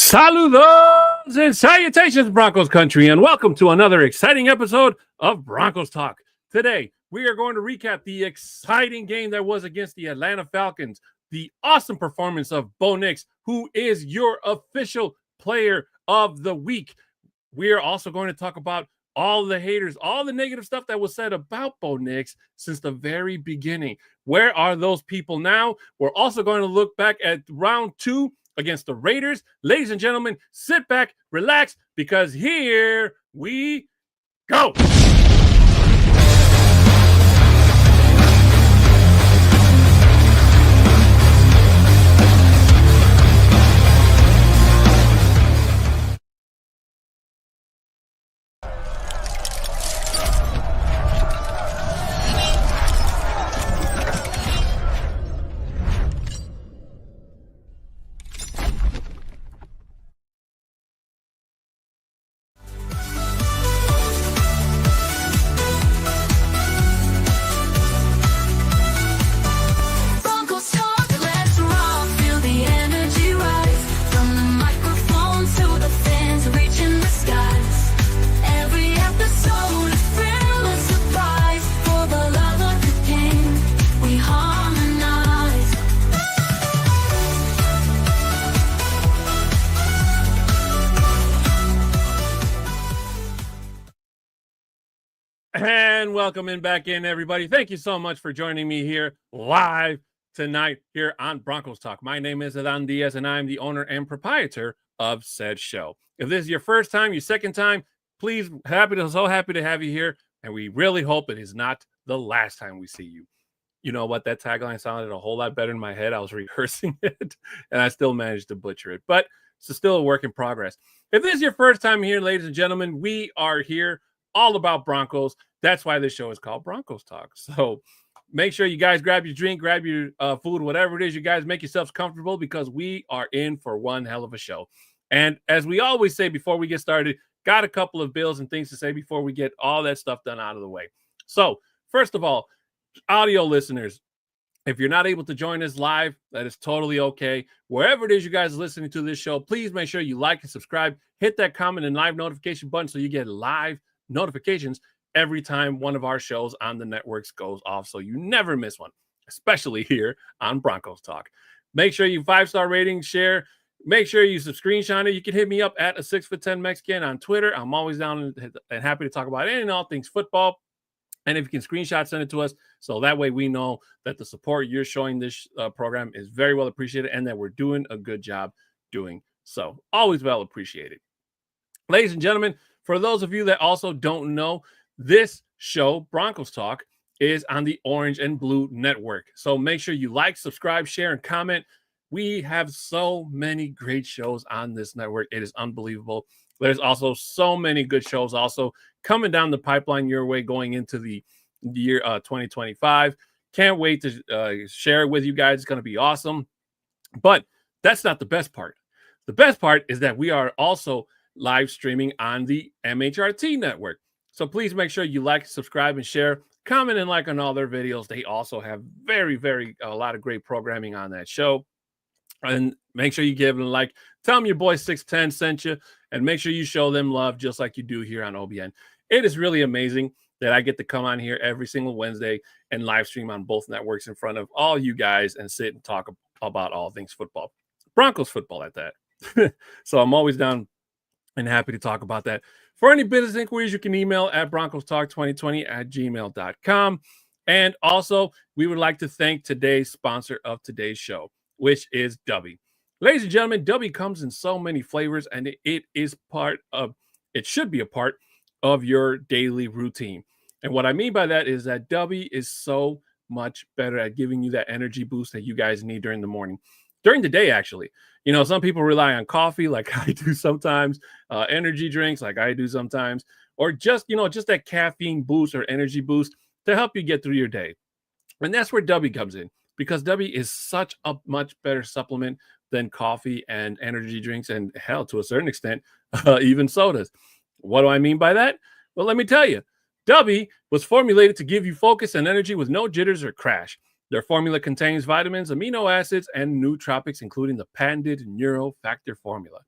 Saludos and salutations, Broncos Country, and welcome to another exciting episode of Broncos Talk. Today, we are going to recap the exciting game that was against the Atlanta Falcons, the awesome performance of Bo Nix, who is your official player of the week. We are also going to talk about all the haters, all the negative stuff that was said about Bo Nix since the very beginning. Where are those people now? We're also going to look back at round 2 against the Raiders. Ladies and gentlemen, sit back, relax, because here we go. And welcome back in, everybody. Thank you so much for joining me here live tonight here on Broncos Talk. My name is Adan Diaz, and I'm the owner and proprietor of said show. If this is your first time, your second time, please, so happy to have you here, and we really hope it is not the last time we see you. You know what? That tagline sounded a whole lot better in my head. I was rehearsing it, and I still managed to butcher it, but it's still a work in progress. If this is your first time here, ladies and gentlemen, we are here all about Broncos. That's why this show is called Broncos Talk. So make sure you guys grab your drink, grab your food, whatever it is you guys, make yourselves comfortable, because we are in for one hell of a show. And as we always say before we get started, got a couple of bills and things to say before we get all that stuff done out of the way. So first of all, audio listeners, if you're not able to join us live, that is totally okay. Wherever it is you guys are listening to this show, please make sure you like and subscribe, hit that comment and live notification button so you get live notifications every time one of our shows on the networks goes off, so you never miss one, especially here on Broncos Talk. Make sure you 5-star rating, share. Make sure you screenshot it. You can hit me up at a 6'10" Mexican on Twitter. I'm always down and happy to talk about any and all things football. And if you can screenshot, send it to us, so that way we know that the support you're showing this program is very well appreciated and that we're doing a good job doing so. Always well appreciated. Ladies and gentlemen, for those of you that also don't know, this show, Broncos Talk, is on the Orange and Blue Network. So make sure you like, subscribe, share, and comment. We have so many great shows on this network. It is unbelievable. There's also so many good shows also coming down the pipeline your way going into the year 2025. Can't wait to share it with you guys. It's going to be awesome. But that's not the best part. The best part is that we are also live streaming on the MHRT network. So please make sure you like, subscribe, and share, comment, and like on all their videos. They also have a lot of great programming on that show. And make sure you give them a like. Tell them your boy 6'10" sent you, and make sure you show them love just like you do here on OBN. It is really amazing that I get to come on here every single Wednesday and live stream on both networks in front of all you guys and sit and talk about all things football. Broncos football at that. So I'm always down and happy to talk about that. For any business inquiries, you can email at broncostalk2020@gmail.com. And also, we would like to thank today's sponsor of today's show, which is Dubby. Ladies and gentlemen, Dubby comes in so many flavors, and it should be a part of your daily routine. And what I mean by that is that Dubby is so much better at giving you that energy boost that you guys need during the morning. During the day, actually. You know, some people rely on coffee like I do sometimes, energy drinks like I do sometimes, or just that caffeine boost or energy boost to help you get through your day. And that's where Dubby comes in, because Dubby is such a much better supplement than coffee and energy drinks, and hell, to a certain extent, even sodas. What do I mean by that? Well, let me tell you. Dubby was formulated to give you focus and energy with no jitters or crash. Their formula contains vitamins, amino acids, and nootropics, including the patented NeuroFactor formula.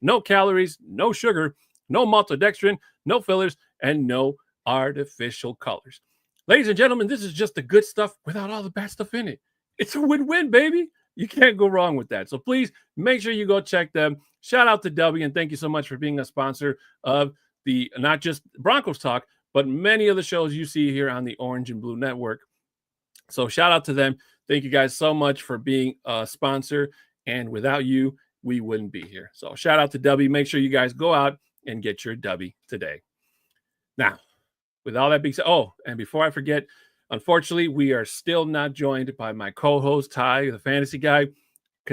no calories, no sugar, no maltodextrin, no fillers, and no artificial colors. Ladies and gentlemen, this is just the good stuff without all the bad stuff in it. It's a win-win, baby. You can't go wrong with that. So please make sure you go check them. Shout out to W, and thank you so much for being a sponsor of the not just Broncos Talk, but many of the shows you see here on the Orange and Blue Network. So shout out to them. Thank you guys so much for being a sponsor. And without you, we wouldn't be here. So shout out to W. Make sure you guys go out and get your W today. Now, with all that being said, and before I forget, unfortunately, we are still not joined by my co-host, Ty, the fantasy guy.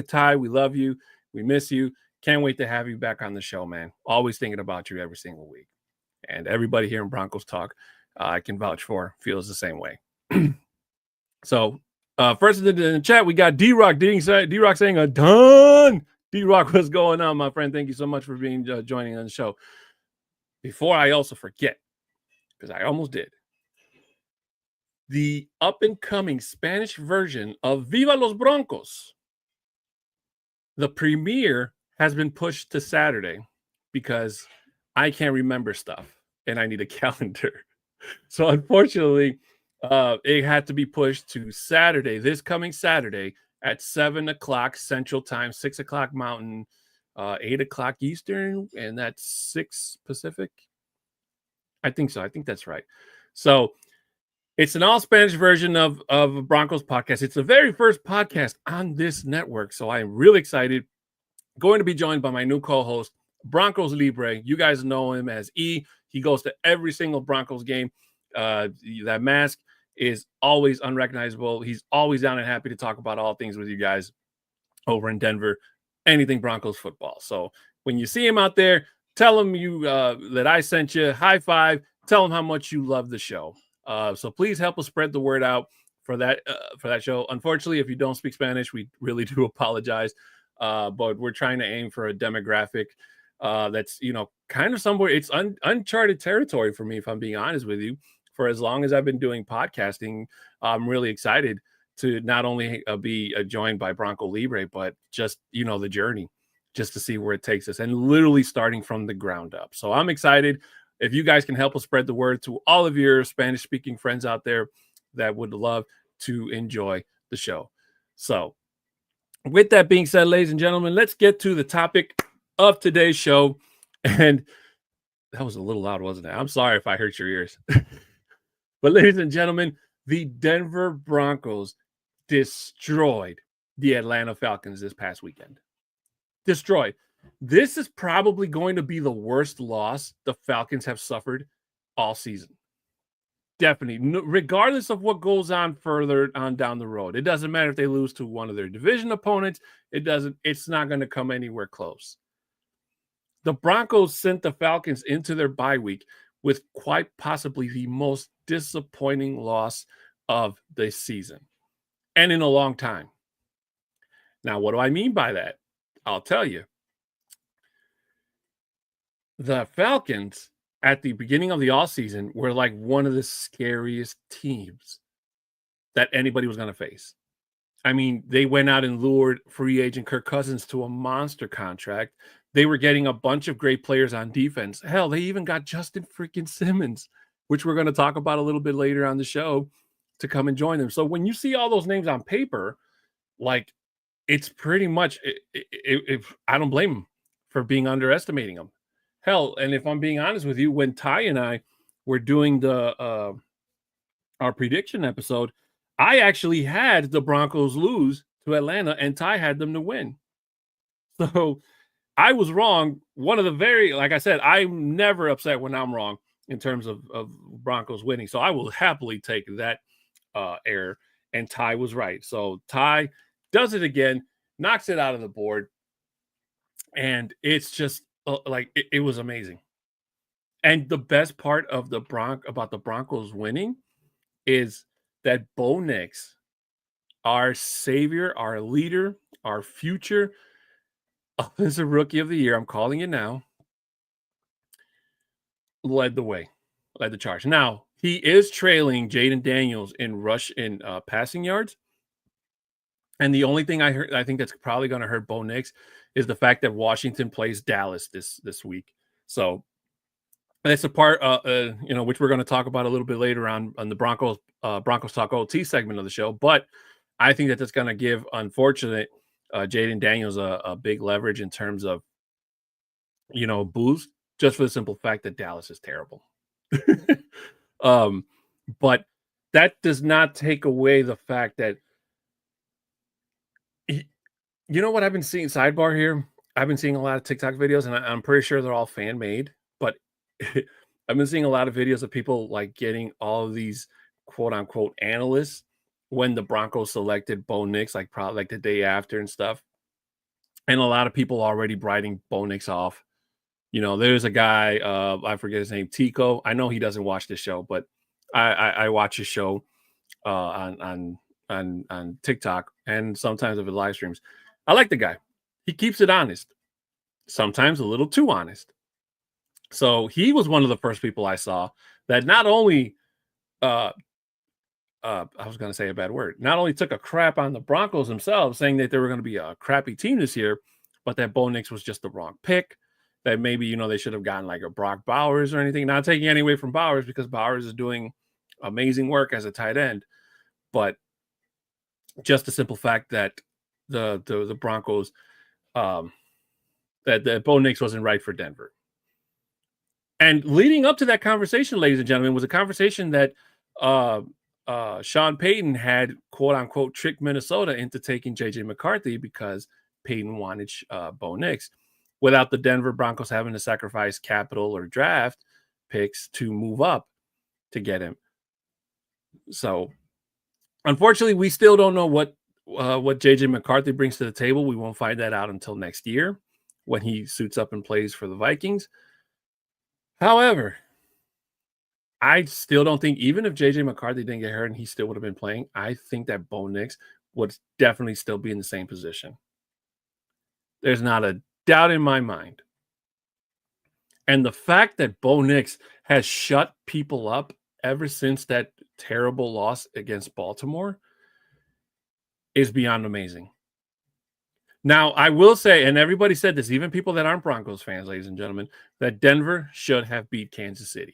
Ty, we love you. We miss you. Can't wait to have you back on the show, man. Always thinking about you every single week. And everybody here in Broncos Talk, I can vouch for, feels the same way. So, first in the chat, we got D-Rock. D-Rock saying a ton. D-Rock, what's going on, my friend? Thank you so much for being joining on the show. Before I also forget, because I almost did, the up-and-coming Spanish version of Viva los Broncos, the premiere has been pushed to Saturday because I can't remember stuff and I need a calendar. So unfortunately, it had to be pushed to Saturday, this coming Saturday at 7 o'clock Central Time, 6 o'clock Mountain, 8 o'clock Eastern, and that's 6 Pacific. I think so. I think that's right. So it's an all Spanish version of Broncos podcast. It's the very first podcast on this network. So I am really excited. Going to be joined by my new co-host, Broncos Libre. You guys know him as E. He goes to every single Broncos game. That mask is always unrecognizable. He's always down and happy to talk about all things with you guys over in Denver, anything Broncos football. So when you see him out there, tell him that I sent you. High five. Tell him how much you love the show. So please help us spread the word out for that show. Unfortunately, if you don't speak Spanish, we really do apologize. But we're trying to aim for a demographic that's, kind of somewhere. It's uncharted territory for me, if I'm being honest with you. For as long as I've been doing podcasting, I'm really excited to not only be joined by Bronco Libre, but just, the journey, just to see where it takes us and literally starting from the ground up. So I'm excited. If you guys can help us spread the word to all of your Spanish-speaking friends out there that would love to enjoy the show. So with that being said, ladies and gentlemen, let's get to the topic of today's show. And that was a little loud, wasn't it? I'm sorry if I hurt your ears. But ladies and gentlemen, the Denver Broncos destroyed the Atlanta Falcons this past weekend. Destroyed. This is probably going to be the worst loss the Falcons have suffered all season. Definitely. Regardless of what goes on further on down the road. It doesn't matter if they lose to one of their division opponents. It's not going to come anywhere close. The Broncos sent the Falcons into their bye week with quite possibly the most disappointing loss of the season and in a long time. Now, what do I mean by that? I'll tell you. The Falcons at the beginning of the offseason were like one of the scariest teams that anybody was going to face. I mean, they went out and lured free agent Kirk Cousins to a monster contract. They were getting a bunch of great players on defense. Hell, they even got Justin freaking Simmons, which we're going to talk about a little bit later on the show, to come and join them. So when you see all those names on paper, like, it's pretty much, if I don't blame them for being underestimating them. Hell, and if I'm being honest with you, when Ty and I were doing our prediction episode, I actually had the Broncos lose to Atlanta, and Ty had them to win. So I was wrong. One of the like I said, I'm never upset when I'm wrong in terms of Broncos winning. So I will happily take that error, and Ty was right. So Ty does it again, knocks it out of the board, and it's just it was amazing. And the best part of about the Broncos winning is that Bo Nix, our savior, our leader, our future offensive rookie of the year, I'm calling it now, led the charge. Now, he is trailing Jaden Daniels in passing yards. And the only thing I think that's probably going to hurt Bo Nix is the fact that Washington plays Dallas this week. So that's a part, which we're going to talk about a little bit later on the Broncos Talk OT segment of the show. But I think that that's going to give, unfortunate, Jaden Daniels a big leverage in terms of, boost, just for the simple fact that Dallas is terrible. But that does not take away the fact that, you know what I've been seeing, sidebar here? I've been seeing a lot of TikTok videos, and I'm pretty sure they're all fan made, but I've been seeing a lot of videos of people like getting all of these quote unquote analysts when the Broncos selected Bo Nix, like probably like the day after and stuff. And a lot of people already writing Bo Nix off. There's a guy, I forget his name, Tico. I know he doesn't watch this show, but I watch his show on TikTok and sometimes of his live streams. I like the guy. He keeps it honest, sometimes a little too honest. So he was one of the first people I saw that not only, I was going to say a bad word, not only took a crap on the Broncos themselves, saying that they were going to be a crappy team this year, but that Bo Nix was just the wrong pick, that maybe, they should have gotten like a Brock Bowers or anything. Not taking any away from Bowers, because Bowers is doing amazing work as a tight end, but just the simple fact that the Broncos, that Bo Nix wasn't right for Denver. And leading up to that conversation, ladies and gentlemen, was a conversation that Sean Peyton had, quote unquote, tricked Minnesota into taking JJ McCarthy because Peyton wanted Bo Nix, without the Denver Broncos having to sacrifice capital or draft picks to move up to get him. So, unfortunately, we still don't know what JJ McCarthy brings to the table. We won't find that out until next year when he suits up and plays for the Vikings. However, I still don't think, even if JJ McCarthy didn't get hurt and he still would have been playing, I think that Bo Nix would definitely still be in the same position. There's not a doubt in my mind. And the fact that Bo Nix has shut people up ever since that terrible loss against Baltimore is beyond amazing. Now, I will say, and everybody said this, even people that aren't Broncos fans, ladies and gentlemen, that Denver should have beat Kansas City.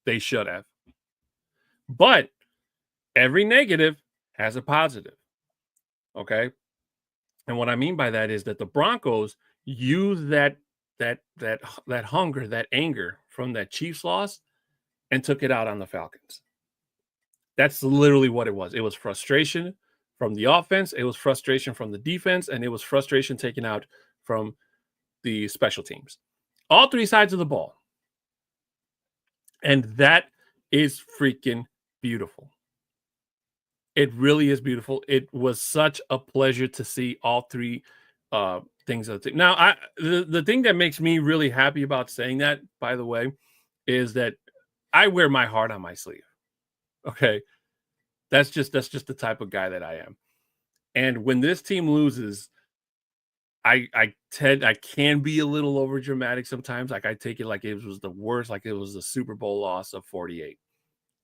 They should have. But every negative has a positive. Okay? And what I mean by that is that the Broncos used that hunger, that anger from that Chiefs loss and took it out on the Falcons. That's literally what it was. It was frustration from the offense, it was frustration from the defense, and it was frustration taken out from the special teams. All three sides of the ball. And that is freaking beautiful. It really is beautiful. It was such a pleasure to see all three things. Now, the thing that makes me really happy about saying that, by the way, is that I wear my heart on my sleeve. Okay. That's just the type of guy that I am. And when this team loses, I can be a little over dramatic sometimes. Like I take it like it was the worst, like it was the Super Bowl loss of 48.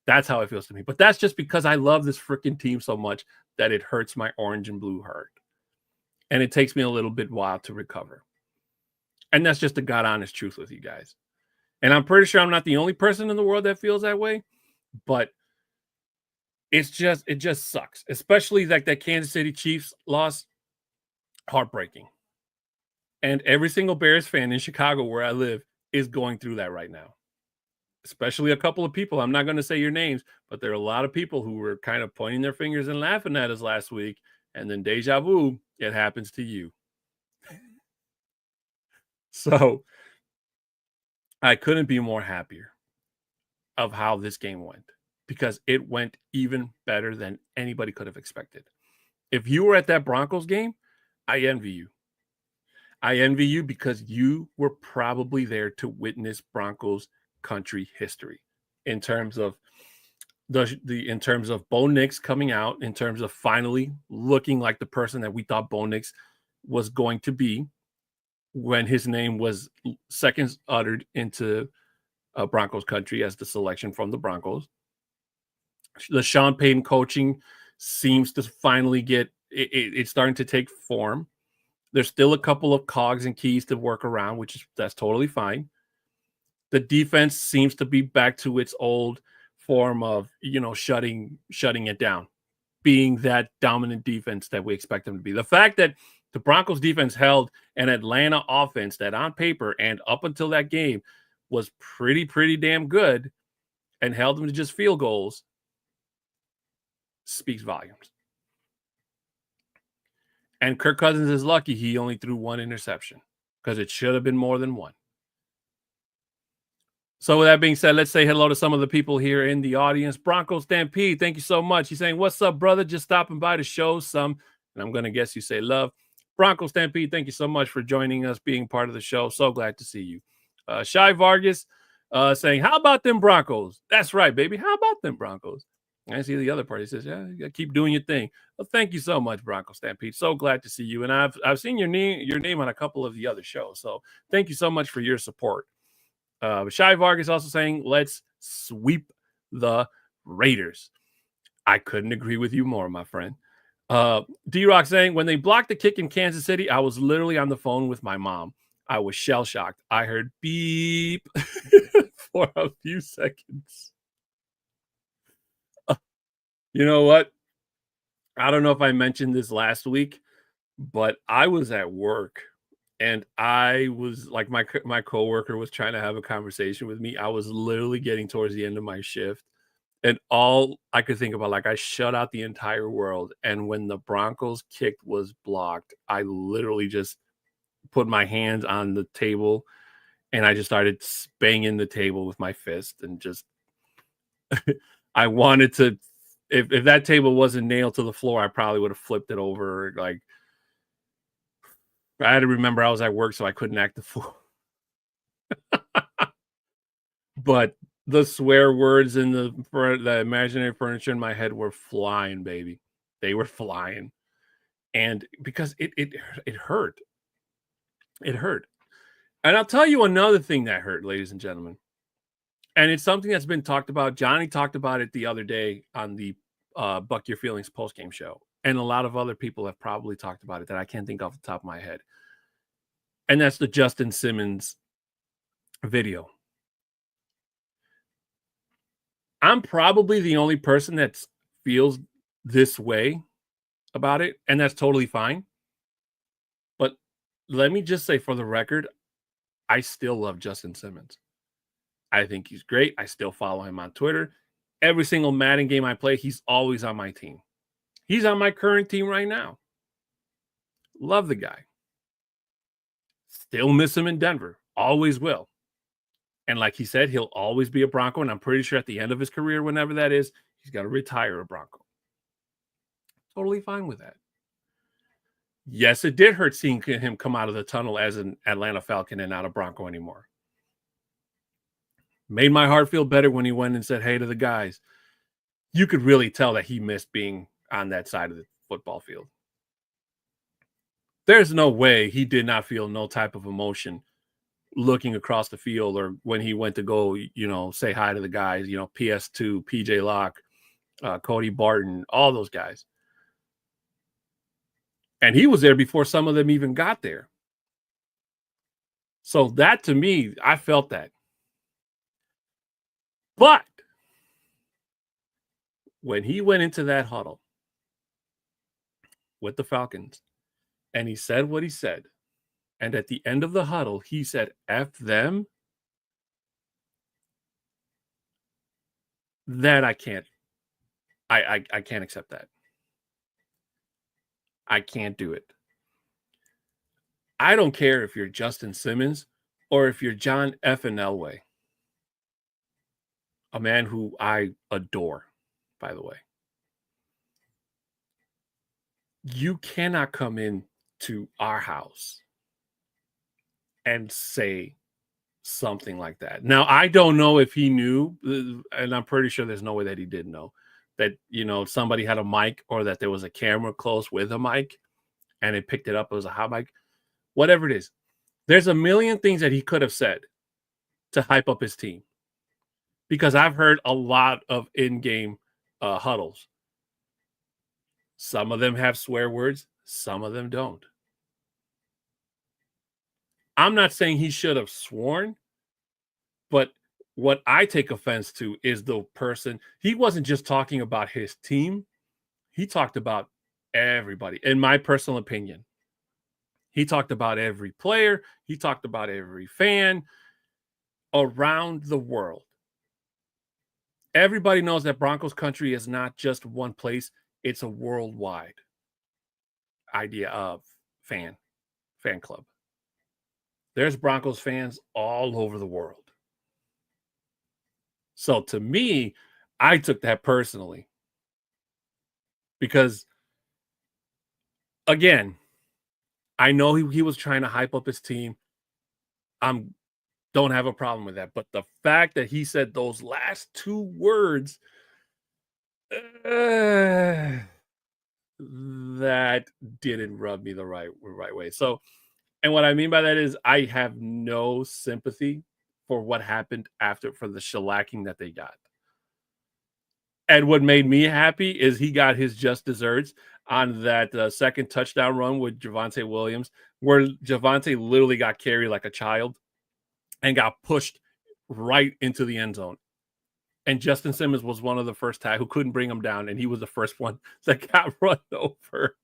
That's how it feels to me. But that's just because I love this freaking team so much that it hurts my orange and blue heart. And it takes me a little bit while to recover. And that's just the God honest truth with you guys. And I'm pretty sure I'm not the only person in the world that feels that way, but it just sucks. Especially like that Kansas City Chiefs loss, heartbreaking. And every single Bears fan in Chicago where I live is going through that right now. Especially a couple of people. I'm not going to say your names, but there are a lot of people who were kind of pointing their fingers and laughing at us last week. And then deja vu, it happens to you. So I couldn't be more happier of how this game went, because it went even better than anybody could have expected. If you were at that Broncos game, I envy you. I envy you because you were probably there to witness Broncos Country history in terms of in terms of Bo Nix coming out, in terms of finally looking like the person that we thought Bo Nix was going to be when his name was seconds uttered into Broncos Country as the selection from the Broncos. The Sean Payton coaching seems to finally get it's starting to take form. There's still a couple of cogs and keys to work around, that's totally fine. The defense seems to be back to its old form of, shutting it down, being that dominant defense that we expect them to be. The fact that the Broncos defense held an Atlanta offense that on paper and up until that game was pretty damn good and held them to just field goals speaks volumes. And Kirk Cousins is lucky he only threw one interception because it should have been more than one. So with that being said, let's say hello to some of the people here in the audience. Bronco Stampede, thank you so much. He's saying, what's up, brother? Just stopping by to show some, and I'm going to guess you say love. Bronco Stampede, thank you so much for joining us, being part of the show. So glad to see you. Shy Vargas saying, how about them Broncos? That's right, baby. How about them Broncos? I see the other part. He says, yeah, you got to keep doing your thing. Well, thank you so much, Bronco Stampede. So glad to see you. And I've seen your name on a couple of the other shows. So thank you so much for your support. Shy Vargas also saying, let's sweep the Raiders. I couldn't agree with you more, my friend. D-Rock saying, when they blocked the kick in Kansas City, I was literally on the phone with my mom. I was shell-shocked. I heard beep for a few seconds. You know what? I don't know if I mentioned this last week, but I was at work. And I was like, my coworker was trying to have a conversation with me. I was literally getting towards the end of my shift. And all I could think about, like, I shut out the entire world. And when the Broncos kick was blocked, I literally just put my hands on the table and I just started banging the table with my fist. And just, I wanted to, if that table wasn't nailed to the floor, I probably would have flipped it over. Like, I had to remember I was at work, so I couldn't act the fool. But the swear words and the imaginary furniture in my head were flying, baby. They were flying. And because it hurt. It hurt. And I'll tell you another thing that hurt, ladies and gentlemen. And it's something that's been talked about. Johnny talked about it the other day on the Buck Your Feelings postgame show. And a lot of other people have probably talked about it that I can't think off the top of my head. And that's the Justin Simmons video. I'm probably the only person that feels this way about it, and that's totally fine. But let me just say, for the record, I still love Justin Simmons. I think he's great. I still follow him on Twitter. Every single Madden game I play, he's always on my team. He's on my current team right now. Love the guy. Still miss him in Denver. Always will. And like he said, he'll always be a Bronco. And I'm pretty sure at the end of his career, whenever that is, he's got to retire a Bronco. Totally fine with that. Yes, it did hurt seeing him come out of the tunnel as an Atlanta Falcon and not a Bronco anymore. Made my heart feel better when he went and said, hey, to the guys. You could really tell that he missed being on that side of the football field. There's no way he did not feel no type of emotion looking across the field, or when he went to go, say hi to the guys, PS2, PJ Locke, Cody Barton, all those guys. And he was there before some of them even got there. So that, to me, I felt that. But when he went into that huddle with the Falcons and he said what he said, and at the end of the huddle, he said, F them, that I can't. I can't accept that. I can't do it. I don't care if you're Justin Simmons or if you're John F. and Elway, a man who I adore, by the way. You cannot come in to our house and say something like that. Now, I don't know if he knew, and I'm pretty sure there's no way that he didn't know, that, somebody had a mic or that there was a camera close with a mic and it picked it up as a hot mic. Whatever it is, there's a million things that he could have said to hype up his team, because I've heard a lot of in-game huddles. Some of them have swear words, some of them don't. I'm not saying he should have sworn, but what I take offense to is the person. He wasn't just talking about his team. He talked about everybody, in my personal opinion. He talked about every player. He talked about every fan around the world. Everybody knows that Broncos Country is not just one place. It's a worldwide idea of fan club. There's Broncos fans all over the world. So to me, I took that personally because, again, I know he was trying to hype up his team. I'm don't have a problem with that. But the fact that he said those last two words, that didn't rub me the right way. So, and what I mean by that is I have no sympathy for what happened after, for the shellacking that they got. And what made me happy is he got his just desserts on that second touchdown run with Javonte Williams, where Javonte literally got carried like a child and got pushed right into the end zone. And Justin Simmons was one of the first who couldn't bring him down, and he was the first one that got run over.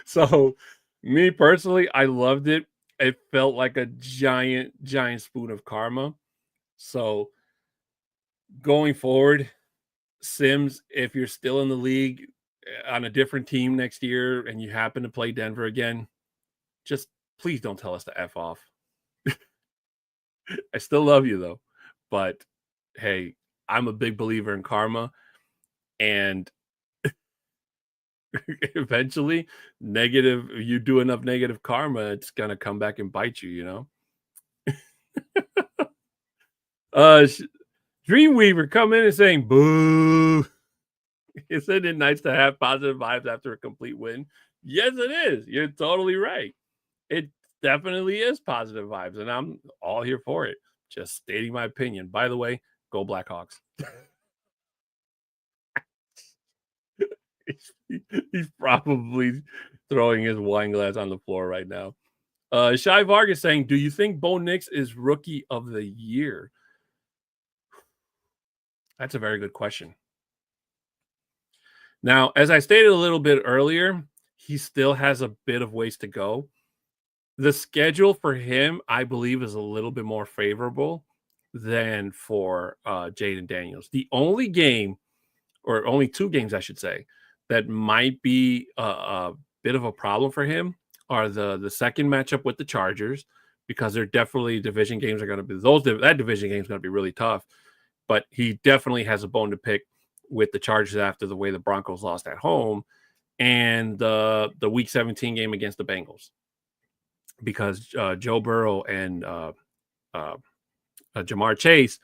So, me personally, I loved it. It felt like a giant spoon of karma. So, going forward, Sims, if you're still in the league on a different team next year and you happen to play Denver again, just please don't tell us to F off. I still love you though, but hey, I'm a big believer in karma, and eventually you do enough negative karma, it's gonna come back and bite you, you know. Dreamweaver come in and saying boo. Isn't it nice to have positive vibes after a complete win? Yes, it is. You're totally right. It definitely is positive vibes, and I'm all here for it. Just stating my opinion. By the way, go Blackhawks. He's probably throwing his wine glass on the floor right now. Shy Vargas saying, do you think Bo Nix is rookie of the year? That's a very good question. Now, as I stated a little bit earlier, he still has a bit of ways to go. The schedule for him, I believe, is a little bit more favorable than for Jaden Daniels. The only game, or only two games, I should say, that might be a bit of a problem for him are the second matchup with the Chargers, because they're definitely division games are going to be that division game is going to be really tough. But he definitely has a bone to pick with the Chargers after the way the Broncos lost at home, and the Week 17 game against the Bengals, because Joe Burrow and Jamar Chase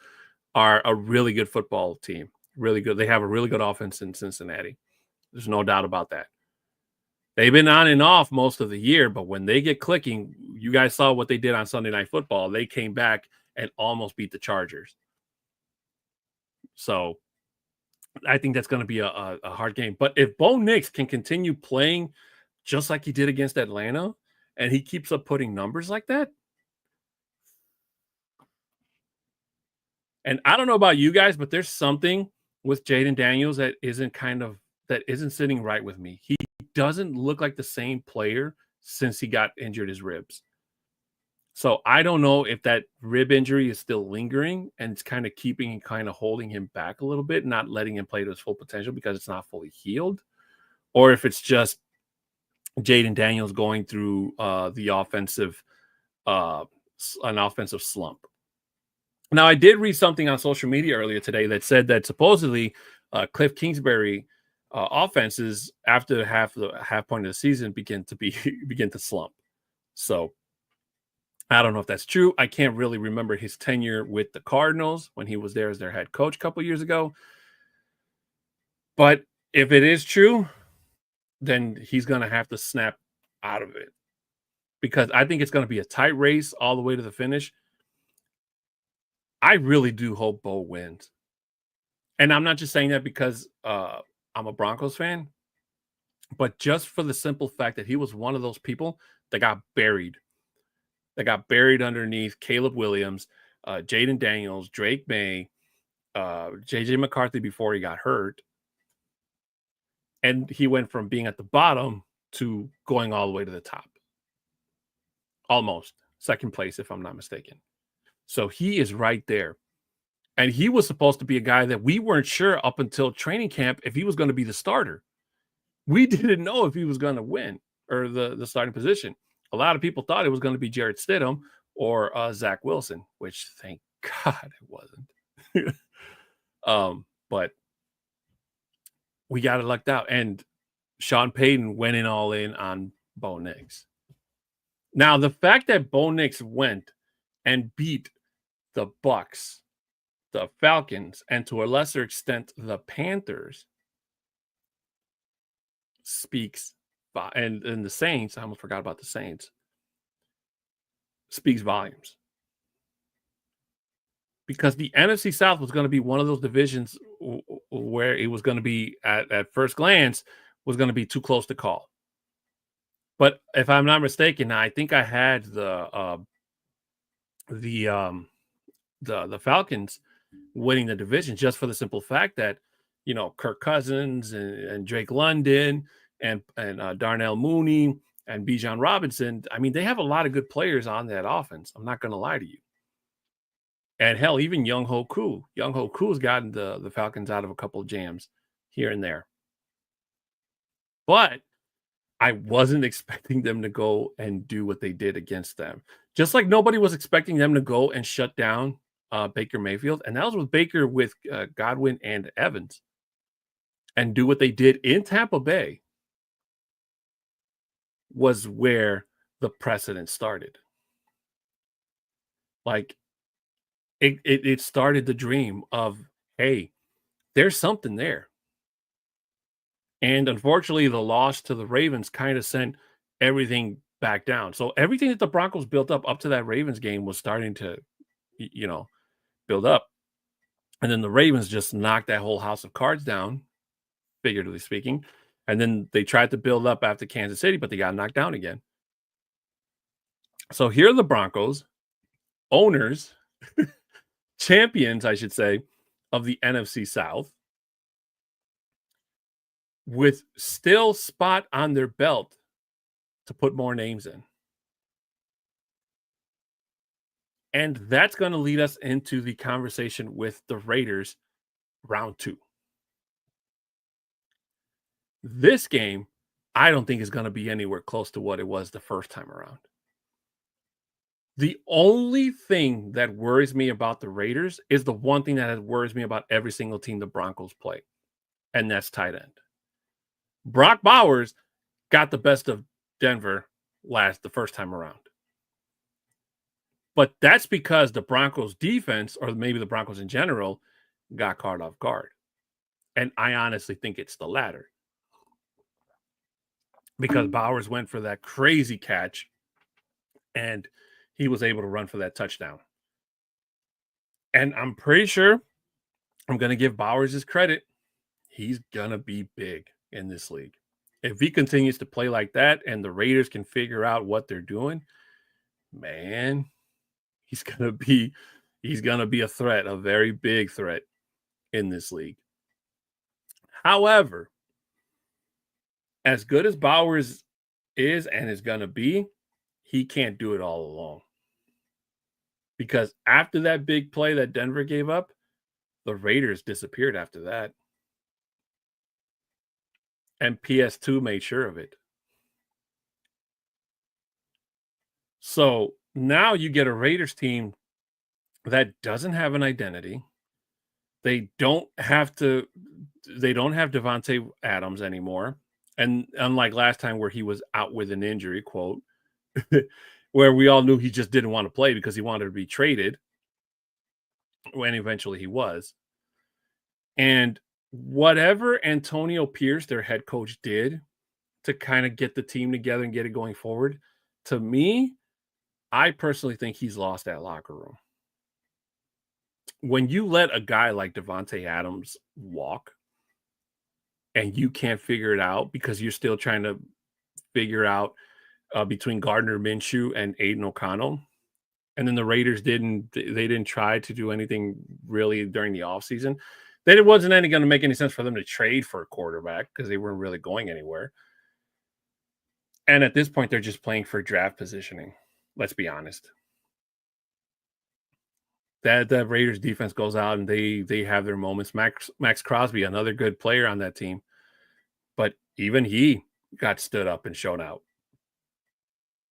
are a really good football team. Really good. They have a really good offense in Cincinnati. There's no doubt about that. They've been on and off most of the year, but when they get clicking, you guys saw what they did on Sunday Night Football. They came back and almost beat the Chargers. So I think that's going to be a hard game. But if Bo Nix can continue playing just like he did against Atlanta, and he keeps up putting numbers like that, and I don't know about you guys, but there's something with Jaden Daniels that isn't sitting right with me. He doesn't look like the same player since he got injured his ribs. So I don't know if that rib injury is still lingering and it's kind of holding him back a little bit, not letting him play to his full potential because it's not fully healed, or if it's just Jaden Daniels going through an offensive slump. Now, I did read something on social media earlier today that said that supposedly Cliff Kingsbury offenses after the half point of the season begin to slump. So I don't know if that's true. I can't really remember his tenure with the Cardinals when he was there as their head coach a couple years ago. But if it is true, then he's going to have to snap out of it, because I think it's going to be a tight race all the way to the finish. I really do hope Bo wins. And I'm not just saying that because I'm a Broncos fan. but just for the simple fact that he was one of those people that got buried, underneath Caleb Williams, Jaden Daniels, Drake May, JJ McCarthy before he got hurt. And he went from being at the bottom to going all the way to the top. Almost second place, if I'm not mistaken. So he is right there. And he was supposed to be a guy that we weren't sure up until training camp if he was going to be the starter. We didn't know if he was going to win or the starting position. A lot of people thought it was going to be Jarrett Stidham or Zach Wilson, which thank God it wasn't. But we got it lucked out. And Sean Payton went in all in on Bo Nix. Now, the fact that Bo Nix went and beat the Bucs, the Falcons, and to a lesser extent, the Panthers speaks, and the Saints, I almost forgot about the Saints, speaks volumes. Because the NFC South was going to be one of those divisions where it was going to be, at first glance, was going to be too close to call. But if I'm not mistaken, I think I had the Falcons winning the division just for the simple fact that, Kirk Cousins and Drake London and Darnell Mooney and Bijan Robinson. I mean, they have a lot of good players on that offense. I'm not going to lie to you. And hell, even Young Ho Koo. Young Ho Koo's gotten the Falcons out of a couple of jams here and there. But I wasn't expecting them to go and do what they did against them. Just like nobody was expecting them to go and shut down Baker Mayfield. And that was with Baker, with Godwin and Evans. And do what they did in Tampa Bay was where the precedent started. Like, it started the dream of, hey, there's something there. And unfortunately, the loss to the Ravens kind of sent everything back down. So everything that the Broncos built up to that Ravens game was starting to, build up. And then the Ravens just knocked that whole house of cards down, figuratively speaking. And then they tried to build up after Kansas City, but they got knocked down again. So here are the Broncos, owners, champions, I should say, of the NFC South, with still spot on their belt to put more names in. And that's going to lead us into the conversation with the Raiders round 2. This game, I don't think is going to be anywhere close to what it was the first time around. The only thing that worries me about the Raiders is the one thing that worries me about every single team the Broncos play, and that's tight end. Brock Bowers got the best of Denver the first time around. But that's because the Broncos defense, or maybe the Broncos in general, got caught off guard. And I honestly think it's the latter. Because Bowers went for that crazy catch and he was able to run for that touchdown. And I'm pretty sure I'm going to give Bowers his credit. He's going to be big in this league. If he continues to play like that and the Raiders can figure out what they're doing, man, he's going to be a threat, a very big threat in this league. However, as good as Bowers is and is going to be, he can't do it all alone. Because after that big play that Denver gave up, the Raiders disappeared after that. And PS2 made sure of it. So now you get a Raiders team that doesn't have an identity. They don't have Devontae Adams anymore. And unlike last time where he was out with an injury, quote, where we all knew he just didn't want to play because he wanted to be traded, when eventually he was. And whatever Antonio Pierce, their head coach, did to kind of get the team together and get it going forward, to me, I personally think he's lost that locker room. When you let a guy like Devontae Adams walk, and you can't figure it out because you're still trying to figure out between Gardner Minshew and Aiden O'Connell. And then the Raiders didn't try to do anything really during the offseason. It wasn't going to make any sense for them to trade for a quarterback because they weren't really going anywhere. And at this point, they're just playing for draft positioning. Let's be honest. That Raiders defense goes out and they have their moments. Max Crosby, another good player on that team, but even he got stood up and shown out.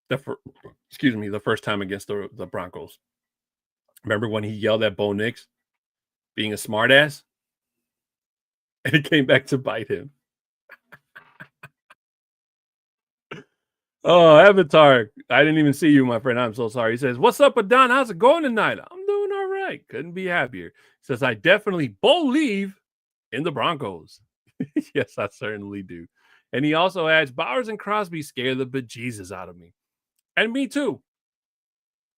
The first time against the Broncos. Remember when he yelled at Bo Nix being a smartass? And it came back to bite him. Oh, Avatar. I didn't even see you, my friend. I'm so sorry. He says, "What's up, Adon? How's it going tonight?" I'm doing all right. Couldn't be happier. He says, "I definitely believe in the Broncos." Yes, I certainly do. And he also adds, "Bowers and Crosby scare the bejesus out of me." And me too.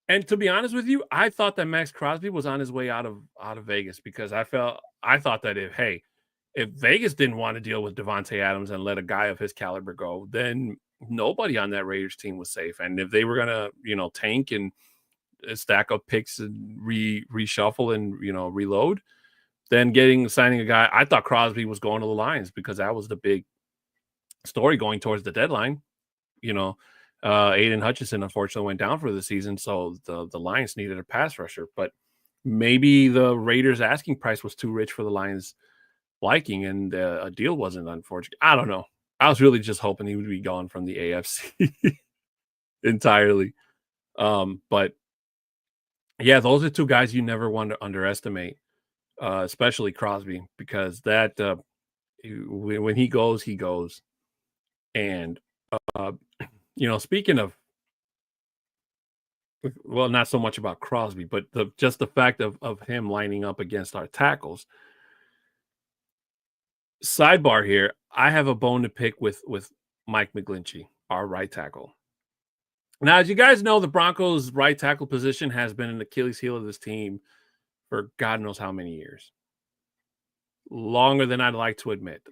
And to be honest with you, I thought that Max Crosby was on his way out of Vegas because I thought that if Vegas didn't want to deal with Devontae Adams and let a guy of his caliber go, then nobody on that Raiders team was safe. And if they were gonna, tank and stack up picks and reshuffle and reload, then signing a guy. I thought Crosby was going to the Lions because that was the big story going towards the deadline. Aiden Hutchinson unfortunately went down for the season, so the Lions needed a pass rusher. But maybe the Raiders' asking price was too rich for the Lions' liking, and a deal wasn't unfortunate. I don't know. I was really just hoping he would be gone from the AFC entirely. But yeah, those are two guys you never want to underestimate, especially Crosby, because that when he goes, he goes. And speaking of, well, not so much about Crosby, but just the fact of him lining up against our tackles. Sidebar here, I have a bone to pick with Mike McGlinchey, our right tackle. Now, as you guys know, the Broncos' right tackle position has been an Achilles heel of this team for God knows how many years. Longer than I'd like to admit.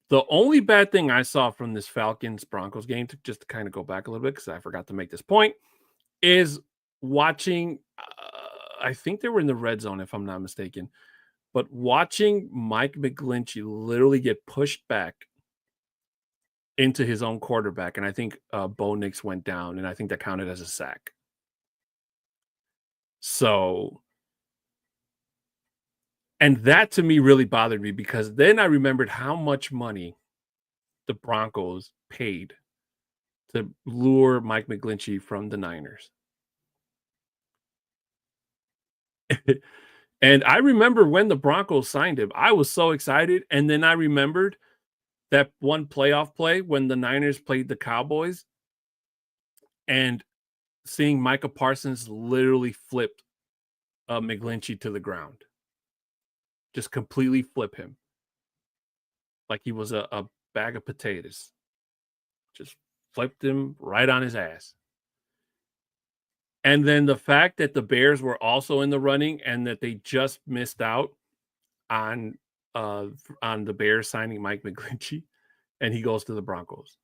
The only bad thing I saw from this Falcons-Broncos game, just to kind of go back a little bit, because I forgot to make this point, is watching, I think they were in the red zone, if I'm not mistaken, but watching Mike McGlinchey literally get pushed back into his own quarterback, and I think Bo Nix went down, and I think that counted as a sack. So, and that to me really bothered me because then I remembered how much money the Broncos paid to lure Mike McGlinchey from the Niners. And I remember when the Broncos signed him, I was so excited. And then I remembered that one playoff play when the Niners played the Cowboys and seeing Micah Parsons literally flip McGlinchey to the ground. Just completely flip him. Like he was a bag of potatoes. Just flipped him right on his ass. And then the fact that the Bears were also in the running and that they just missed out on the Bears signing Mike McGlinchey, and he goes to the Broncos.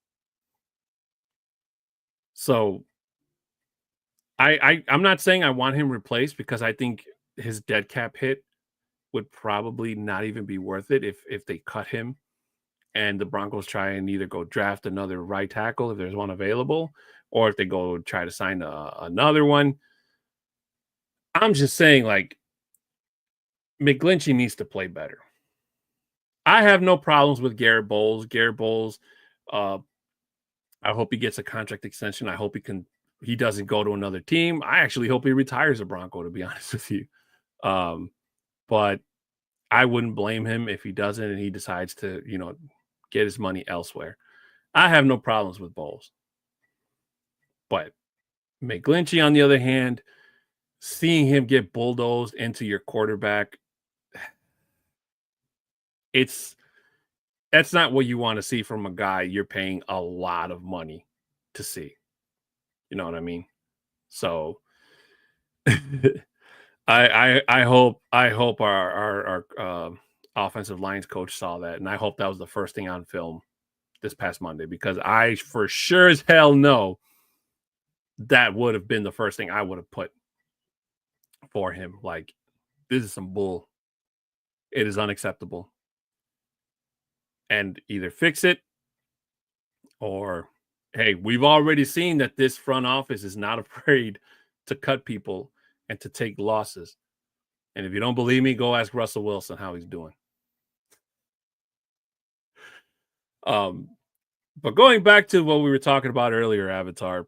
So I'm not saying I want him replaced because I think his dead cap hit would probably not even be worth it if they cut him and the Broncos try and either go draft another right tackle if there's one available, or if they go try to sign another one. I'm just saying, like, McGlinchey needs to play better. I have no problems with Garrett Bowles. Garrett Bowles, I hope he gets a contract extension. I hope he doesn't go to another team. I actually hope he retires a Bronco, to be honest with you. But I wouldn't blame him if he doesn't and he decides to, get his money elsewhere. I have no problems with Bowles. But McGlinchey, on the other hand, seeing him get bulldozed into your quarterback, that's not what you want to see from a guy you're paying a lot of money to see. You know what I mean? So I hope our offensive lines coach saw that, and I hope that was the first thing on film this past Monday, because I for sure as hell know that would have been the first thing I would have put for him. Like, this is some bull. It is unacceptable. And either fix it, or, hey, we've already seen that this front office is not afraid to cut people and to take losses. And if you don't believe me, go ask Russell Wilson how he's doing. But going back to what we were talking about earlier, Avatar.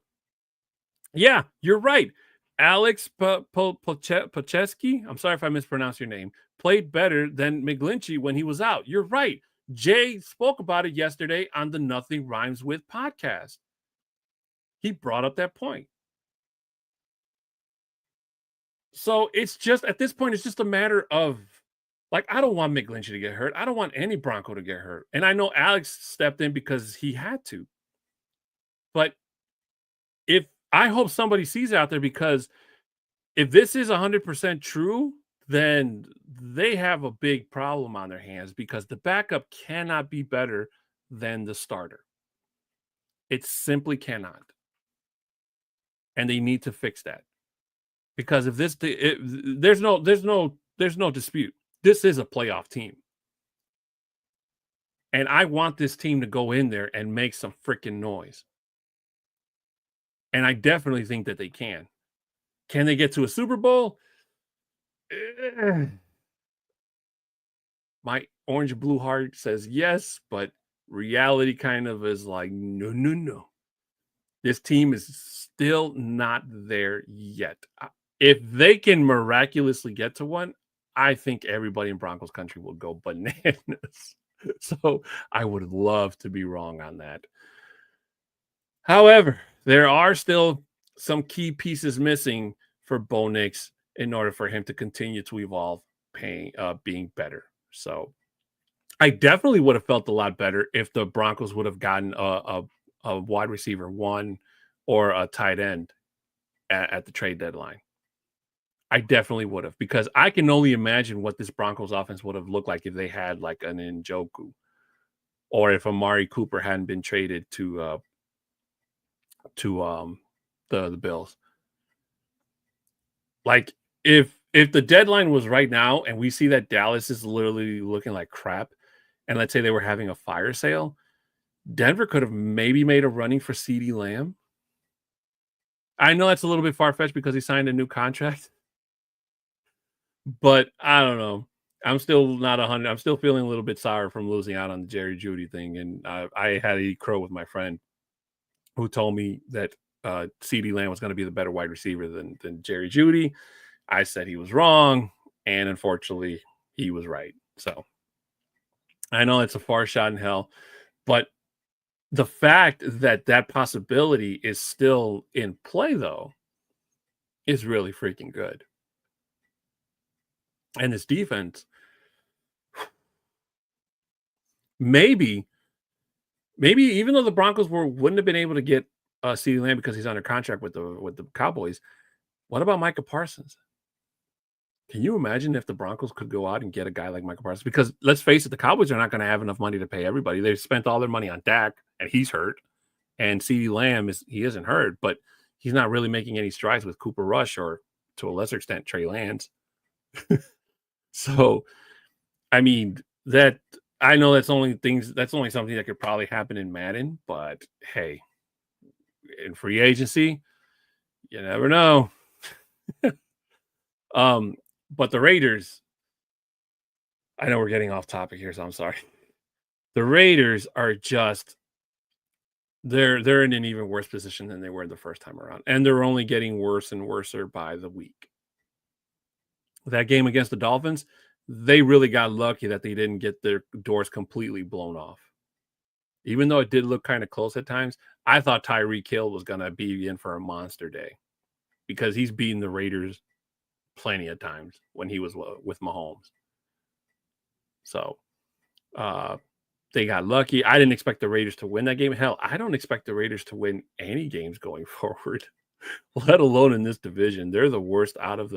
Yeah, you're right. Alex Pacheski, I'm sorry if I mispronounced your name, played better than McGlinchey when he was out. You're right. Jay spoke about it yesterday on the Nothing Rhymes With podcast. He brought up that point. So it's just, at this point, it's just a matter of, like, I don't want McGlinchey to get hurt. I don't want any Bronco to get hurt. And I know Alex stepped in because he had to. But I hope somebody sees out there, because if this is 100% true, then they have a big problem on their hands, because the backup cannot be better than the starter. It simply cannot. And they need to fix that. Because if this, there's no dispute. This is a playoff team. And I want this team to go in there and make some freaking noise. And I definitely think that they can. Can they get to a Super Bowl? My orange blue heart says yes, but reality kind of is like, no. This team is still not there yet. If they can miraculously get to one, I think everybody in Broncos country will go bananas. So I would love to be wrong on that. However, there are still some key pieces missing for Bo Nix in order for him to continue to evolve, being better. So I definitely would have felt a lot better if the Broncos would have gotten a wide receiver one or a tight end at the trade deadline. I definitely would have, because I can only imagine what this Broncos offense would have looked like if they had like an Njoku, or if Amari Cooper hadn't been traded to the Bills. Like, if the deadline was right now and we see that Dallas is literally looking like crap, and let's say they were having a fire sale, Denver could have maybe made a running for CeeDee Lamb. I know that's a little bit far-fetched because he signed a new contract, but I don't know. I'm still not 100. I'm still feeling a little bit sour from losing out on the Jerry Jeudy thing. And I had to eat crow with my friend who told me that CeeDee Lamb was going to be the better wide receiver than Jerry Jeudy. I said he was wrong, and unfortunately, he was right. So I know it's a far shot in hell, but the fact that that possibility is still in play, though, is really freaking good. And this defense, maybe even though the Broncos wouldn't have been able to get CeeDee Lamb because he's under contract with the Cowboys, what about Micah Parsons? Can you imagine if the Broncos could go out and get a guy like Micah Parsons? Because let's face it, the Cowboys are not going to have enough money to pay everybody. They've spent all their money on Dak, and he's hurt. And CeeDee Lamb isn't hurt, but he's not really making any strides with Cooper Rush, or to a lesser extent, Trey Lance. So, I mean, I know that's only something that could probably happen in Madden, but hey, in free agency, you never know. But the Raiders, I know we're getting off topic here, so I'm sorry. The Raiders are just, they're in an even worse position than they were the first time around, and they're only getting worse and worse by the week. That game against the Dolphins, they really got lucky that they didn't get their doors completely blown off. Even though it did look kind of close at times, I thought Tyreek Hill was going to be in for a monster day, because he's beaten the Raiders plenty of times when he was with Mahomes. So they got lucky. I didn't expect the Raiders to win that game. Hell, I don't expect the Raiders to win any games going forward, let alone in this division. They're the worst out of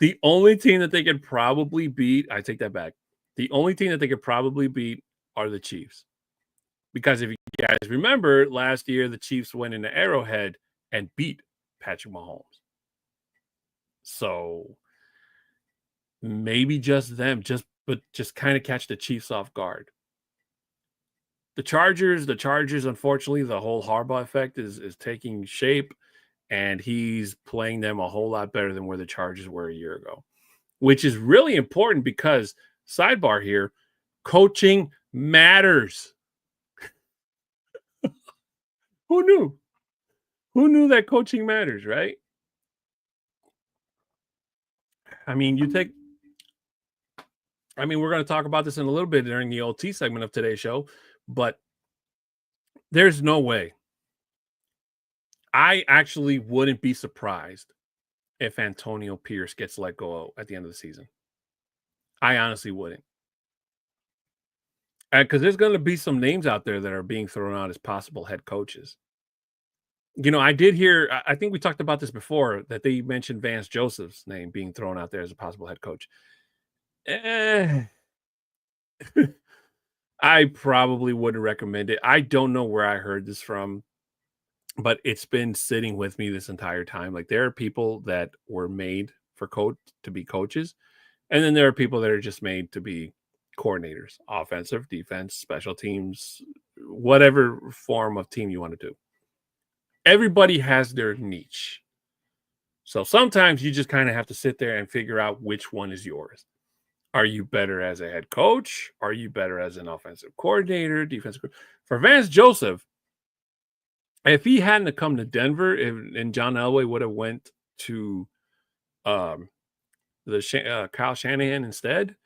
the only team that they could probably beat. I take that back. The only team that they could probably beat are the Chiefs. Because if you guys remember, last year the Chiefs went into Arrowhead and beat Patrick Mahomes. So maybe just them, but just kind of catch the Chiefs off guard. The Chargers, unfortunately, the whole Harbaugh effect is taking shape, and he's playing them a whole lot better than where the Chargers were a year ago, which is really important because, sidebar here, coaching matters. Who knew? Who knew that coaching matters, right? I mean, we're going to talk about this in a little bit during the OT segment of today's show, but there's no way. I actually wouldn't be surprised if Antonio Pierce gets let go at the end of the season. I honestly wouldn't. Because there's going to be some names out there that are being thrown out as possible head coaches. You know, I did hear, I think we talked about this before, that they mentioned Vance Joseph's name being thrown out there as a possible head coach. I probably wouldn't recommend it. I don't know where I heard this from, but it's been sitting with me this entire time. Like, there are people that were made to be coaches, and then there are people that are just made to be coordinators, offensive, defense, special teams, whatever form of team you want to do. Everybody has their niche. So sometimes you just kind of have to sit there and figure out which one is yours. Are you better as a head coach? Are you better as an offensive coordinator, defensive coordinator? For Vance Joseph, if he hadn't come to Denver and John Elway would have went to Kyle Shanahan instead,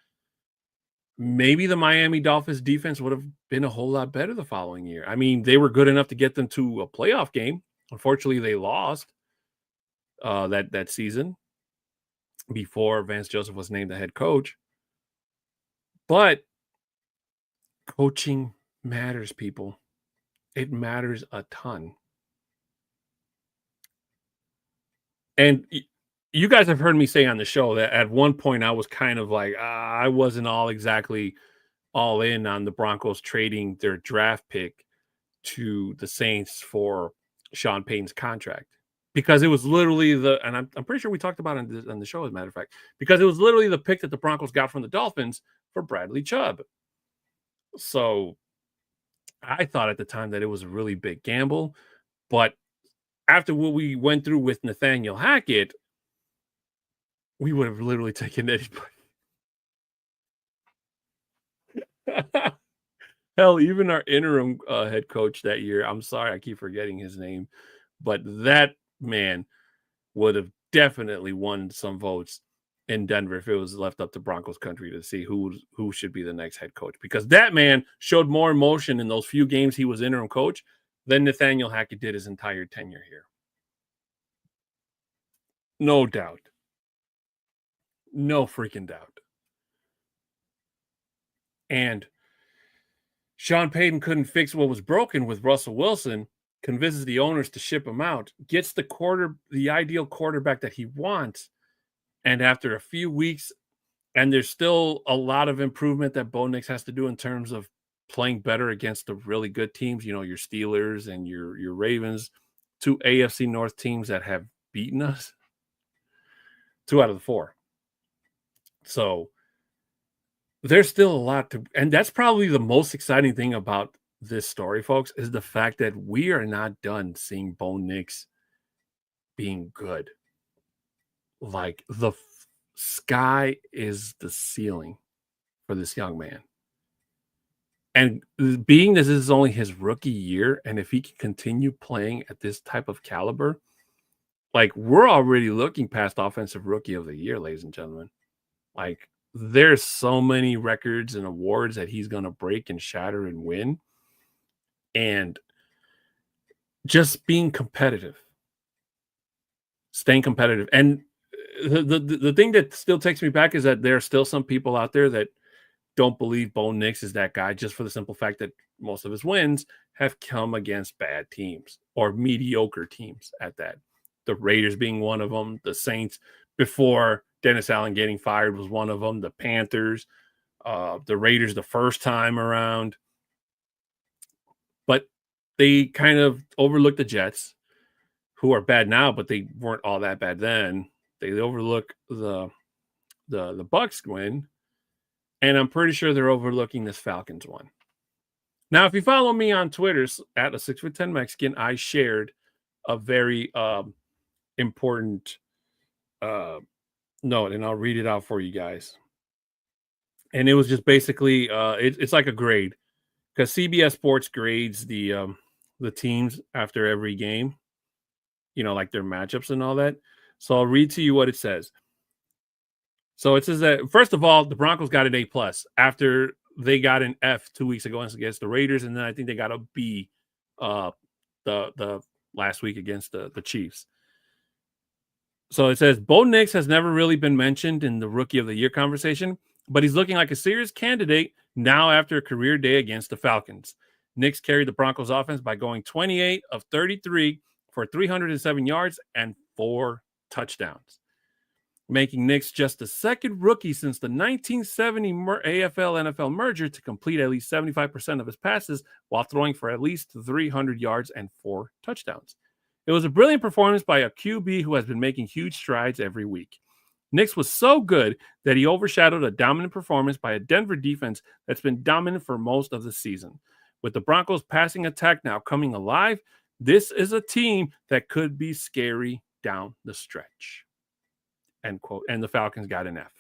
maybe the Miami Dolphins defense would have been a whole lot better the following year. I mean, they were good enough to get them to a playoff game. Unfortunately, they lost that season before Vance Joseph was named the head coach. But coaching matters, people. It matters a ton. And you guys have heard me say on the show that at one point I was kind of like, I wasn't exactly all in on the Broncos trading their draft pick to the Saints for Sean Payton's contract. Because it was literally and I'm pretty sure we talked about it on the show, as a matter of fact, because it was literally the pick that the Broncos got from the Dolphins for Bradley Chubb. So I thought at the time that it was a really big gamble, but after what we went through with Nathaniel Hackett, we would have literally taken anybody. Hell, even our interim head coach that year, I'm sorry, I keep forgetting his name, but that man would have definitely won some votes in Denver if it was left up to Broncos Country to see who should be the next head coach, because that man showed more emotion in those few games he was interim coach than Nathaniel Hackett did his entire tenure here. No doubt. No freaking doubt. And Sean Payton couldn't fix what was broken with Russell Wilson, convinces the owners to ship him out, gets the ideal quarterback that he wants, and after a few weeks, and there's still a lot of improvement that Bo Nix has to do in terms of playing better against the really good teams, you know, your Steelers and your Ravens, two AFC North teams that have beaten us, 2 out of the 4. So there's still a lot and that's probably the most exciting thing about this story, folks, is the fact that we are not done seeing Bo Nix being good. Like, the sky is the ceiling for this young man. And being this is only his rookie year, and if he can continue playing at this type of caliber, like, we're already looking past Offensive Rookie of the Year, ladies and gentlemen. Like, there's so many records and awards that he's going to break and shatter and win. And just being competitive, staying competitive. And the thing that still takes me back is that there are still some people out there that don't believe Bo Nix is that guy, just for the simple fact that most of his wins have come against bad teams or mediocre teams at that. The Raiders being one of them, the Saints before Dennis Allen getting fired was one of them, the Panthers, the Raiders the first time around, but they kind of overlooked the Jets, who are bad now, but they weren't all that bad then. They overlook the Bucks win, and I'm pretty sure they're overlooking this Falcons one. Now, if you follow me on Twitter at a 6'10" Mexican, I shared a very important note, and I'll read it out for you guys. And it was just basically it's like a grade, because CBS Sports grades the teams after every game, like their matchups and all that. So I'll read to you what it says. So it says that, first of all, the Broncos got an A+ after they got an F 2 weeks ago against the Raiders, and then I think they got a B the last week against the Chiefs. So it says, Bo Nix has never really been mentioned in the Rookie of the Year conversation, but he's looking like a serious candidate now after a career day against the Falcons. Nix carried the Broncos offense by going 28 of 33 for 307 yards and 4 touchdowns, making Nix just the second rookie since the 1970 AFL-NFL merger to complete at least 75% of his passes while throwing for at least 300 yards and 4 touchdowns. It was a brilliant performance by a QB who has been making huge strides every week. Nix was so good that he overshadowed a dominant performance by a Denver defense that's been dominant for most of the season. With the Broncos' passing attack now coming alive, this is a team that could be scary down the stretch. End quote. And the Falcons got an F.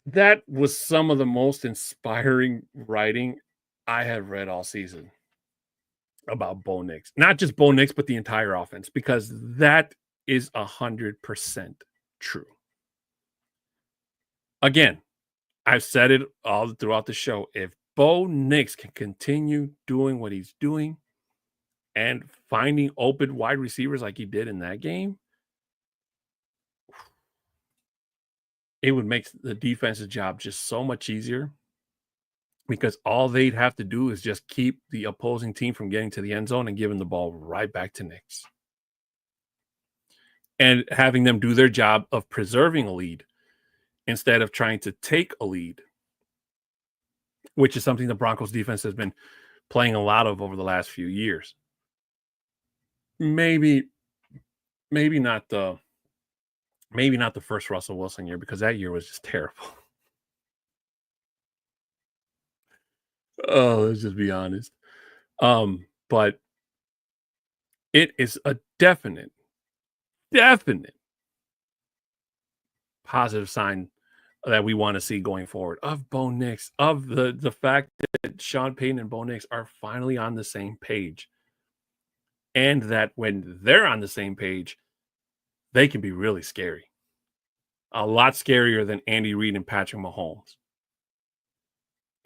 That was some of the most inspiring writing I have read all season about Bo Nix. Not just Bo Nix, but the entire offense, because that is 100% true. Again, I've said it all throughout the show. If Bo Nix can continue doing what he's doing and finding open wide receivers like he did in that game, it would make the defense's job just so much easier, because all they'd have to do is just keep the opposing team from getting to the end zone and giving the ball right back to Nix, and having them do their job of preserving a lead instead of trying to take a lead, which is something the Broncos defense has been playing a lot of over the last few years. Maybe not the first Russell Wilson year, because that year was just terrible. Oh, let's just be honest. But it is a definite positive sign that we want to see going forward of Bo Nix, of the fact that Sean Payton and Bo Nix are finally on the same page. And that when they're on the same page, they can be really scary. A lot scarier than Andy Reid and Patrick Mahomes.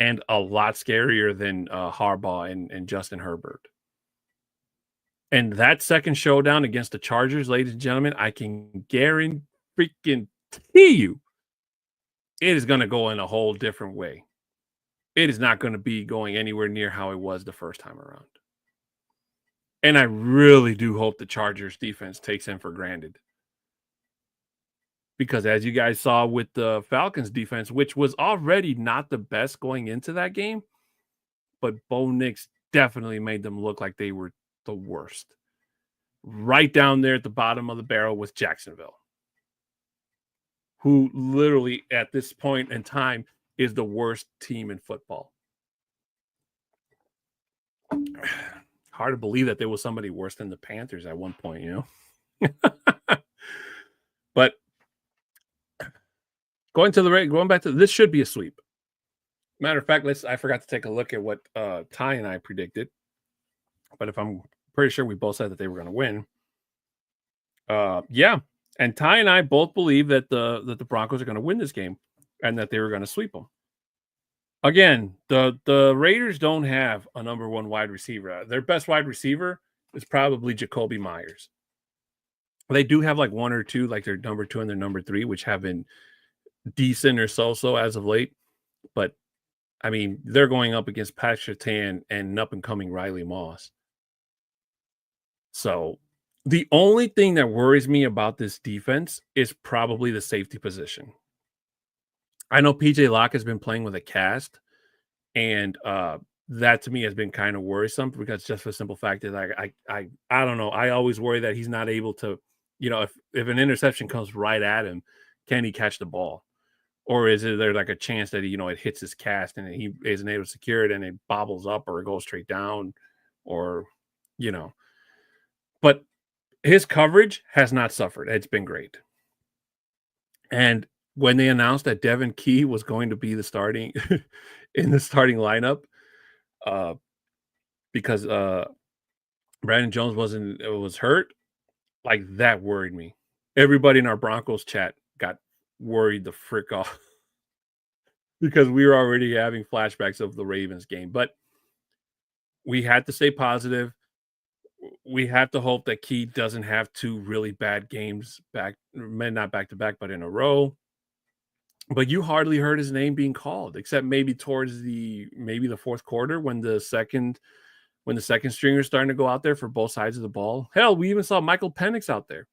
And a lot scarier than Harbaugh and Justin Herbert. And that second showdown against the Chargers, ladies and gentlemen, I can guarantee you it is going to go in a whole different way. It is not going to be going anywhere near how it was the first time around. And I really do hope the Chargers defense takes him for granted. Because as you guys saw with the Falcons defense, which was already not the best going into that game, but Bo Nix definitely made them look like they were the worst. Right down there at the bottom of the barrel with Jacksonville, who literally at this point in time is the worst team in football. Hard to believe that there was somebody worse than the Panthers at one point, But going back to this, should be a sweep. Matter of fact, I forgot to take a look at what Ty and I predicted. But if I'm pretty sure we both said that they were going to win. Yeah. And Ty and I both believe that the Broncos are going to win this game and that they were going to sweep them. Again, the Raiders don't have a number one wide receiver. Their best wide receiver is probably Jacoby Myers. They do have like one or two, like their number 2 and their number 3, which have been decent or so as of late. But, I mean, they're going up against Pat Surtain and up-and-coming Riley Moss. So, The only thing that worries me about this defense is probably the safety position. I know PJ Locke has been playing with a cast, and that to me has been kind of worrisome because just for the simple fact that I don't know. I always worry that he's not able to, if an interception comes right at him, can he catch the ball? Or is there like a chance that it hits his cast and he isn't able to secure it and it bobbles up or it goes straight down or you know. But his coverage has not suffered. It's been great. And when they announced that Devin Key was going to be the starting in the starting lineup, uh, because Brandon Jones was hurt, like that worried me. Everybody in our Broncos chat got worried the frick off because we were already having flashbacks of the Ravens game. But we had to stay positive. We have to hope that Key doesn't have two really bad games not back to back, but in a row. But you hardly heard his name being called, except maybe towards the fourth quarter when the second string is starting to go out there for both sides of the ball. Hell, we even saw Michael Penix out there,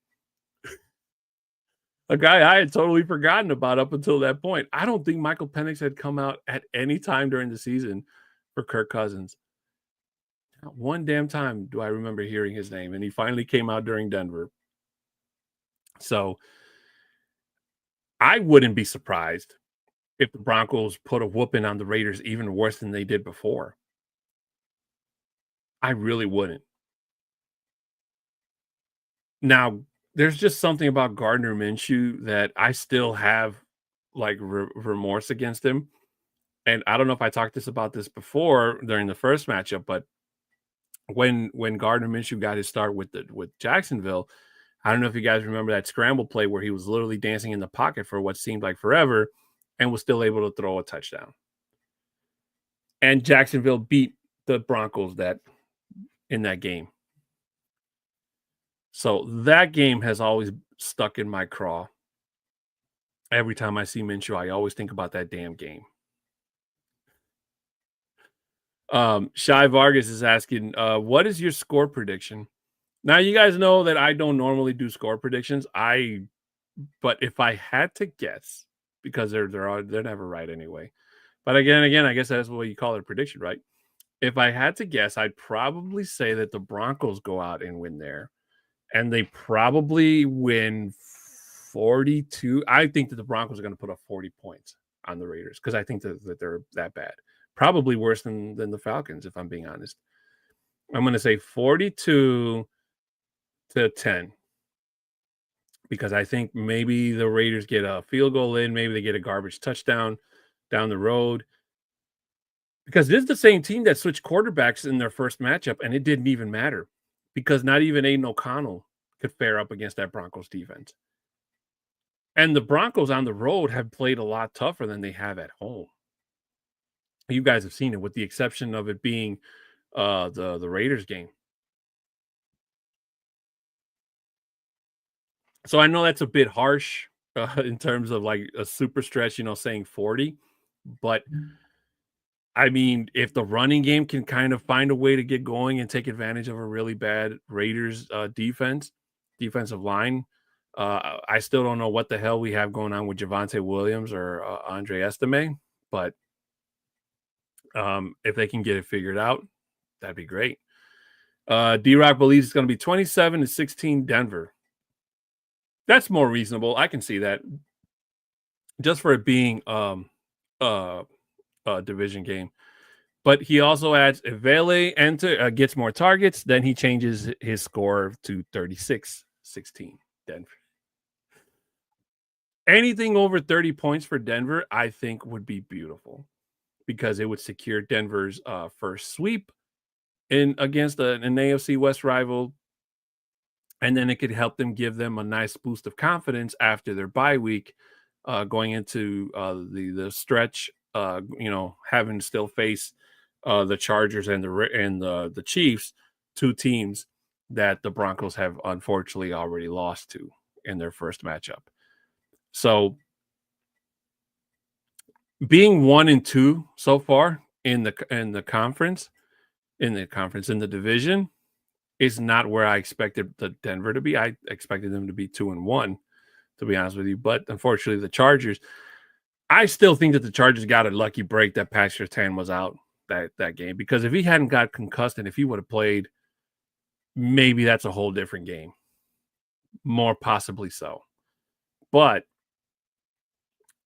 a guy I had totally forgotten about up until that point. I don't think Michael Penix had come out at any time during the season for Kirk Cousins. Not one damn time do I remember hearing his name, and he finally came out during Denver. So I wouldn't be surprised if the Broncos put a whooping on the Raiders even worse than they did before. I really wouldn't. Now, there's just something about Gardner Minshew that I still have like remorse against him. And I don't know if I talked about this before during the first matchup, but when Gardner Minshew got his start with Jacksonville, I don't know if you guys remember that scramble play where he was literally dancing in the pocket for what seemed like forever and was still able to throw a touchdown. And Jacksonville beat the Broncos in that game. So that game has always stuck in my craw. Every time I see Minshew, I always think about that damn game. Shy Vargas is asking, what is your score prediction? Now, you guys know that I don't normally do score predictions. But if I had to guess, because they're never right anyway. But again, I guess that's what you call it, a prediction, right? If I had to guess, I'd probably say that the Broncos go out and win there. And they probably win 42. I think that the Broncos are going to put up 40 points on the Raiders because I think that they're that bad. Probably worse than the Falcons, if I'm being honest. I'm going to say 42-10 because I think maybe the Raiders get a field goal in. Maybe they get a garbage touchdown down the road. Because this is the same team that switched quarterbacks in their first matchup, and it didn't even matter because not even Aiden O'Connell could fare up against that Broncos defense. And the Broncos on the road have played a lot tougher than they have at home. You guys have seen it, with the exception of it being the Raiders game. So I know that's a bit harsh in terms of like a super stretch, saying 40, but I mean, if the running game can kind of find a way to get going and take advantage of a really bad Raiders defensive line, I still don't know what the hell we have going on with Javonte Williams or Andre Estime, but if they can get it figured out, that'd be great. D-Rock believes it's going to be 27-16 Denver. That's more reasonable. I can see that. Just for it being a division game. But he also adds, if Vele gets more targets, then he changes his score to 36-16 Denver. Anything over 30 points for Denver, I think would be beautiful because it would secure Denver's first sweep against an AFC West rival. And then it could help them, give them a nice boost of confidence after their bye week, going into the stretch, having to still face the Chargers and the Chiefs, two teams that the Broncos have unfortunately already lost to in their first matchup. So being 1-2 so far in the division is not where I expected the Denver to be. I expected them to be 2-1, to be honest with you. But unfortunately, the Chargers, I still think that the Chargers got a lucky break that Pat Surtain was out that game, because if he hadn't got concussed and if he would have played, maybe that's a whole different game. More possibly so. But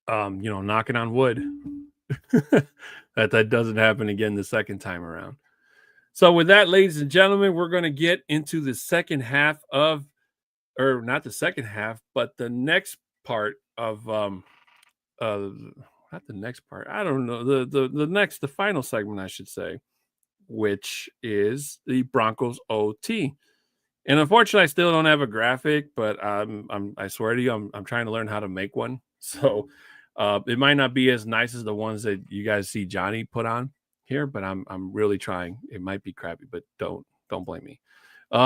knocking on wood that doesn't happen again the second time around. So with that, ladies and gentlemen, we're going to get into the second half of, or not the second half, but the next part of not the next part. I don't know. The final segment, I should say, which is the Broncos OT. And unfortunately, I still don't have a graphic, but I swear to you, I'm trying to learn how to make one. So it might not be as nice as the ones that you guys see Johnny put on here, but I'm really trying. It might be crappy, but don't blame me.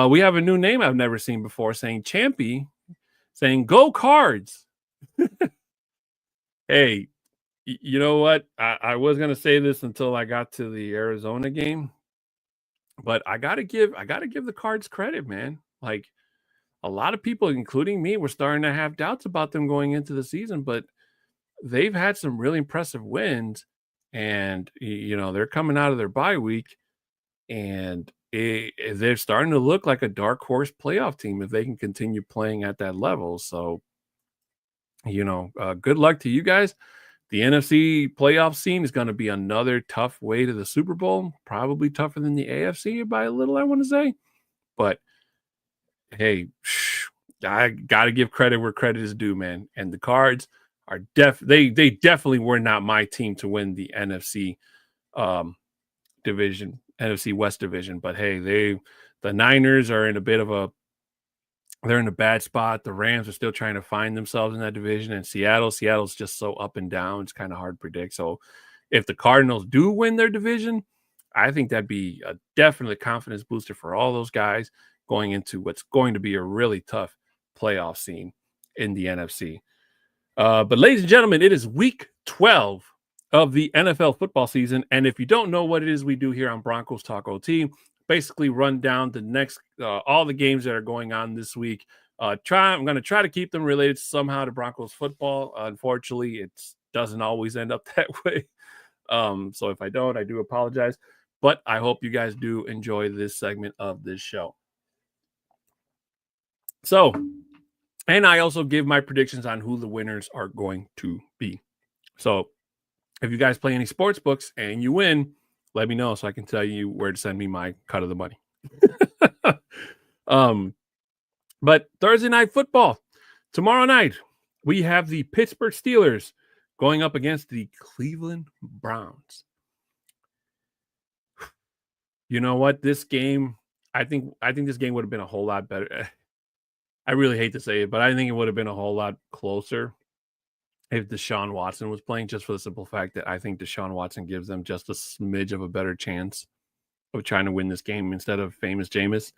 We have a new name I've never seen before, saying Champy, saying go Cards. Hey, you know what? I was gonna say this until I got to the Arizona game, but I gotta give the Cards credit, man. Like, a lot of people, including me, were starting to have doubts about them going into the season, but they've had some really impressive wins, and they're coming out of their bye week, and they're starting to look like a dark horse playoff team if they can continue playing at that level. So, good luck to you guys. The NFC playoff scene is going to be another tough way to the Super Bowl, probably tougher than the AFC by a little, I want to say. But hey, I got to give credit where credit is due, man. And the Cards are they definitely were not my team to win the NFC division, NFC West division. But hey, the Niners are in a bit of they're in a bad spot. The Rams are still trying to find themselves in that division, and Seattle's just so up and down. It's kind of hard to predict. So if the Cardinals do win their division, I think that'd be a definite confidence booster for all those guys going into what's going to be a really tough playoff scene in the NFC. But ladies and gentlemen, it is week 12 of the NFL football season. And if you don't know what it is we do here on Broncos Talk OT, basically run down the next all the games that are going on this week. I'm going to try to keep them related somehow to Broncos football. Unfortunately, it doesn't always end up that way. So if I don't, I do apologize. But I hope you guys do enjoy this segment of this show. So, and I also give my predictions on who the winners are going to be. So if you guys play any sports books and you win, let me know so I can tell you where to send me my cut of the money. But Thursday night football, tomorrow night, we have the Pittsburgh Steelers going up against the Cleveland Browns. You know what? This game, I think this game would have been a whole lot better. I really hate to say it, but I think it would have been a whole lot closer if Deshaun Watson was playing, just for the simple fact that I think Deshaun Watson gives them just a smidge of a better chance of trying to win this game instead of famous Jameis.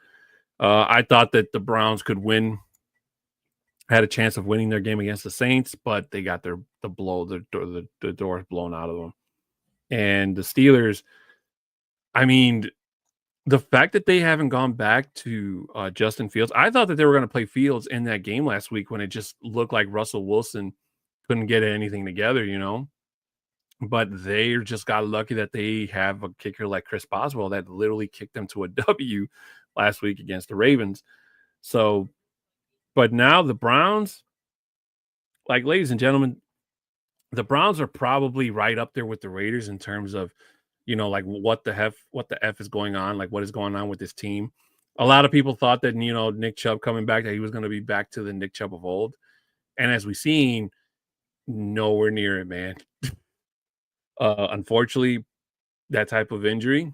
I thought that the Browns could win, had a chance of winning their game against the Saints, but they got the doors blown out of them. And the Steelers, I mean, the fact that they haven't gone back to Justin Fields, I thought that they were going to play Fields in that game last week when it just looked like Russell Wilson couldn't get anything together, But they just got lucky that they have a kicker like Chris Boswell that literally kicked them to a W last week against the Ravens. So, but now the Browns, like, ladies and gentlemen, the Browns are probably right up there with the Raiders in terms of, like what the F is going on, like what is going on with this team. A lot of people thought that, Nick Chubb coming back, that he was going to be back to the Nick Chubb of old. And as we've seen, nowhere near it, man. Unfortunately, that type of injury,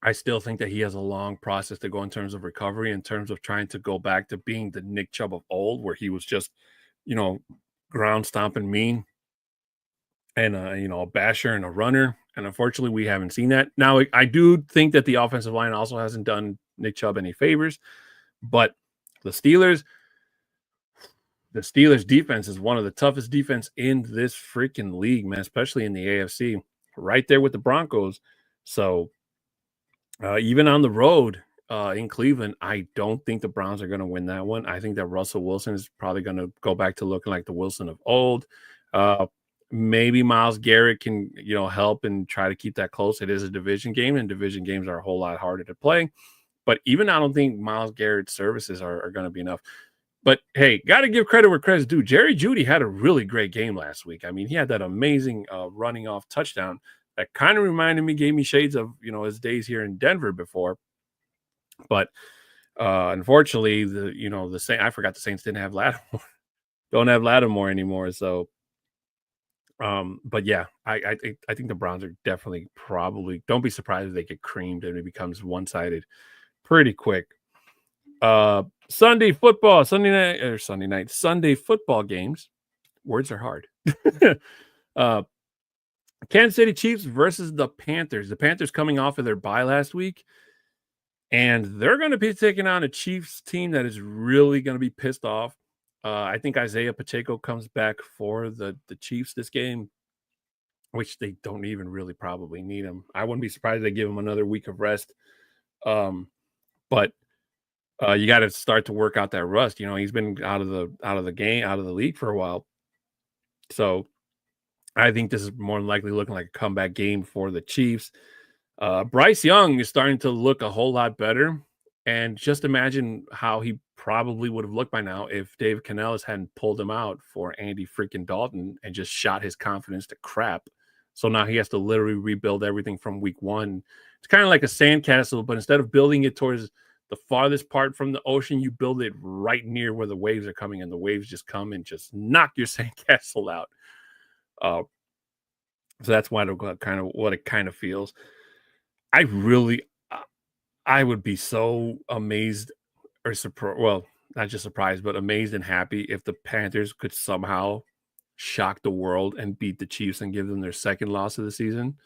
I still think that he has a long process to go in terms of recovery, in terms of trying to go back to being the Nick Chubb of old, where he was just, ground stomping mean and, a basher and a runner. And unfortunately, we haven't seen that. Now, I do think that the offensive line also hasn't done Nick Chubb any favors, but the Steelers defense is one of the toughest defense in this freaking league, man, especially in the AFC, right there with the Broncos. So even on the road, in Cleveland. I don't think the Browns are going to win that one. I think that Russell Wilson is probably going to go back to looking like the Wilson of old. Maybe Myles Garrett can, help and try to keep that close. It is a division game, and division games are a whole lot harder to play. But even I don't think Myles Garrett's services are going to be enough. But hey, got to give credit where credit's due. Jerry Jeudy had a really great game last week. I mean, he had that amazing running off touchdown that kind of reminded me, gave me shades of his days here in Denver before. But unfortunately, the Saints, I forgot the Saints didn't have Lattimore, don't have Lattimore anymore. So, but yeah, I think the Browns are definitely probably, don't be surprised if they get creamed and it becomes one-sided pretty quick. Sunday football games. Words are hard. Kansas City Chiefs versus the Panthers. The Panthers coming off of their bye last week, and they're going to be taking on a Chiefs team that is really going to be pissed off. I think Isaiah Pacheco comes back for the Chiefs this game, which they don't even really probably need him. I wouldn't be surprised if they give him another week of rest. But you got to start to work out that rust. He's been out of the league for a while. So I think this is more than likely looking like a comeback game for the Chiefs. Bryce Young is starting to look a whole lot better. And just imagine how he probably would have looked by now if Dave Canellis hadn't pulled him out for Andy freaking Dalton and just shot his confidence to crap. So now he has to literally rebuild everything from week one. It's kind of like a sandcastle, but instead of building it towards the farthest part from the ocean, you build it right near where the waves are coming, and the waves just come and just knock your sandcastle out. So that's why what it kind of feels. I would be so amazed or surprised. Well, not just surprised, but amazed and happy if the Panthers could somehow shock the world and beat the Chiefs and give them their second loss of the season.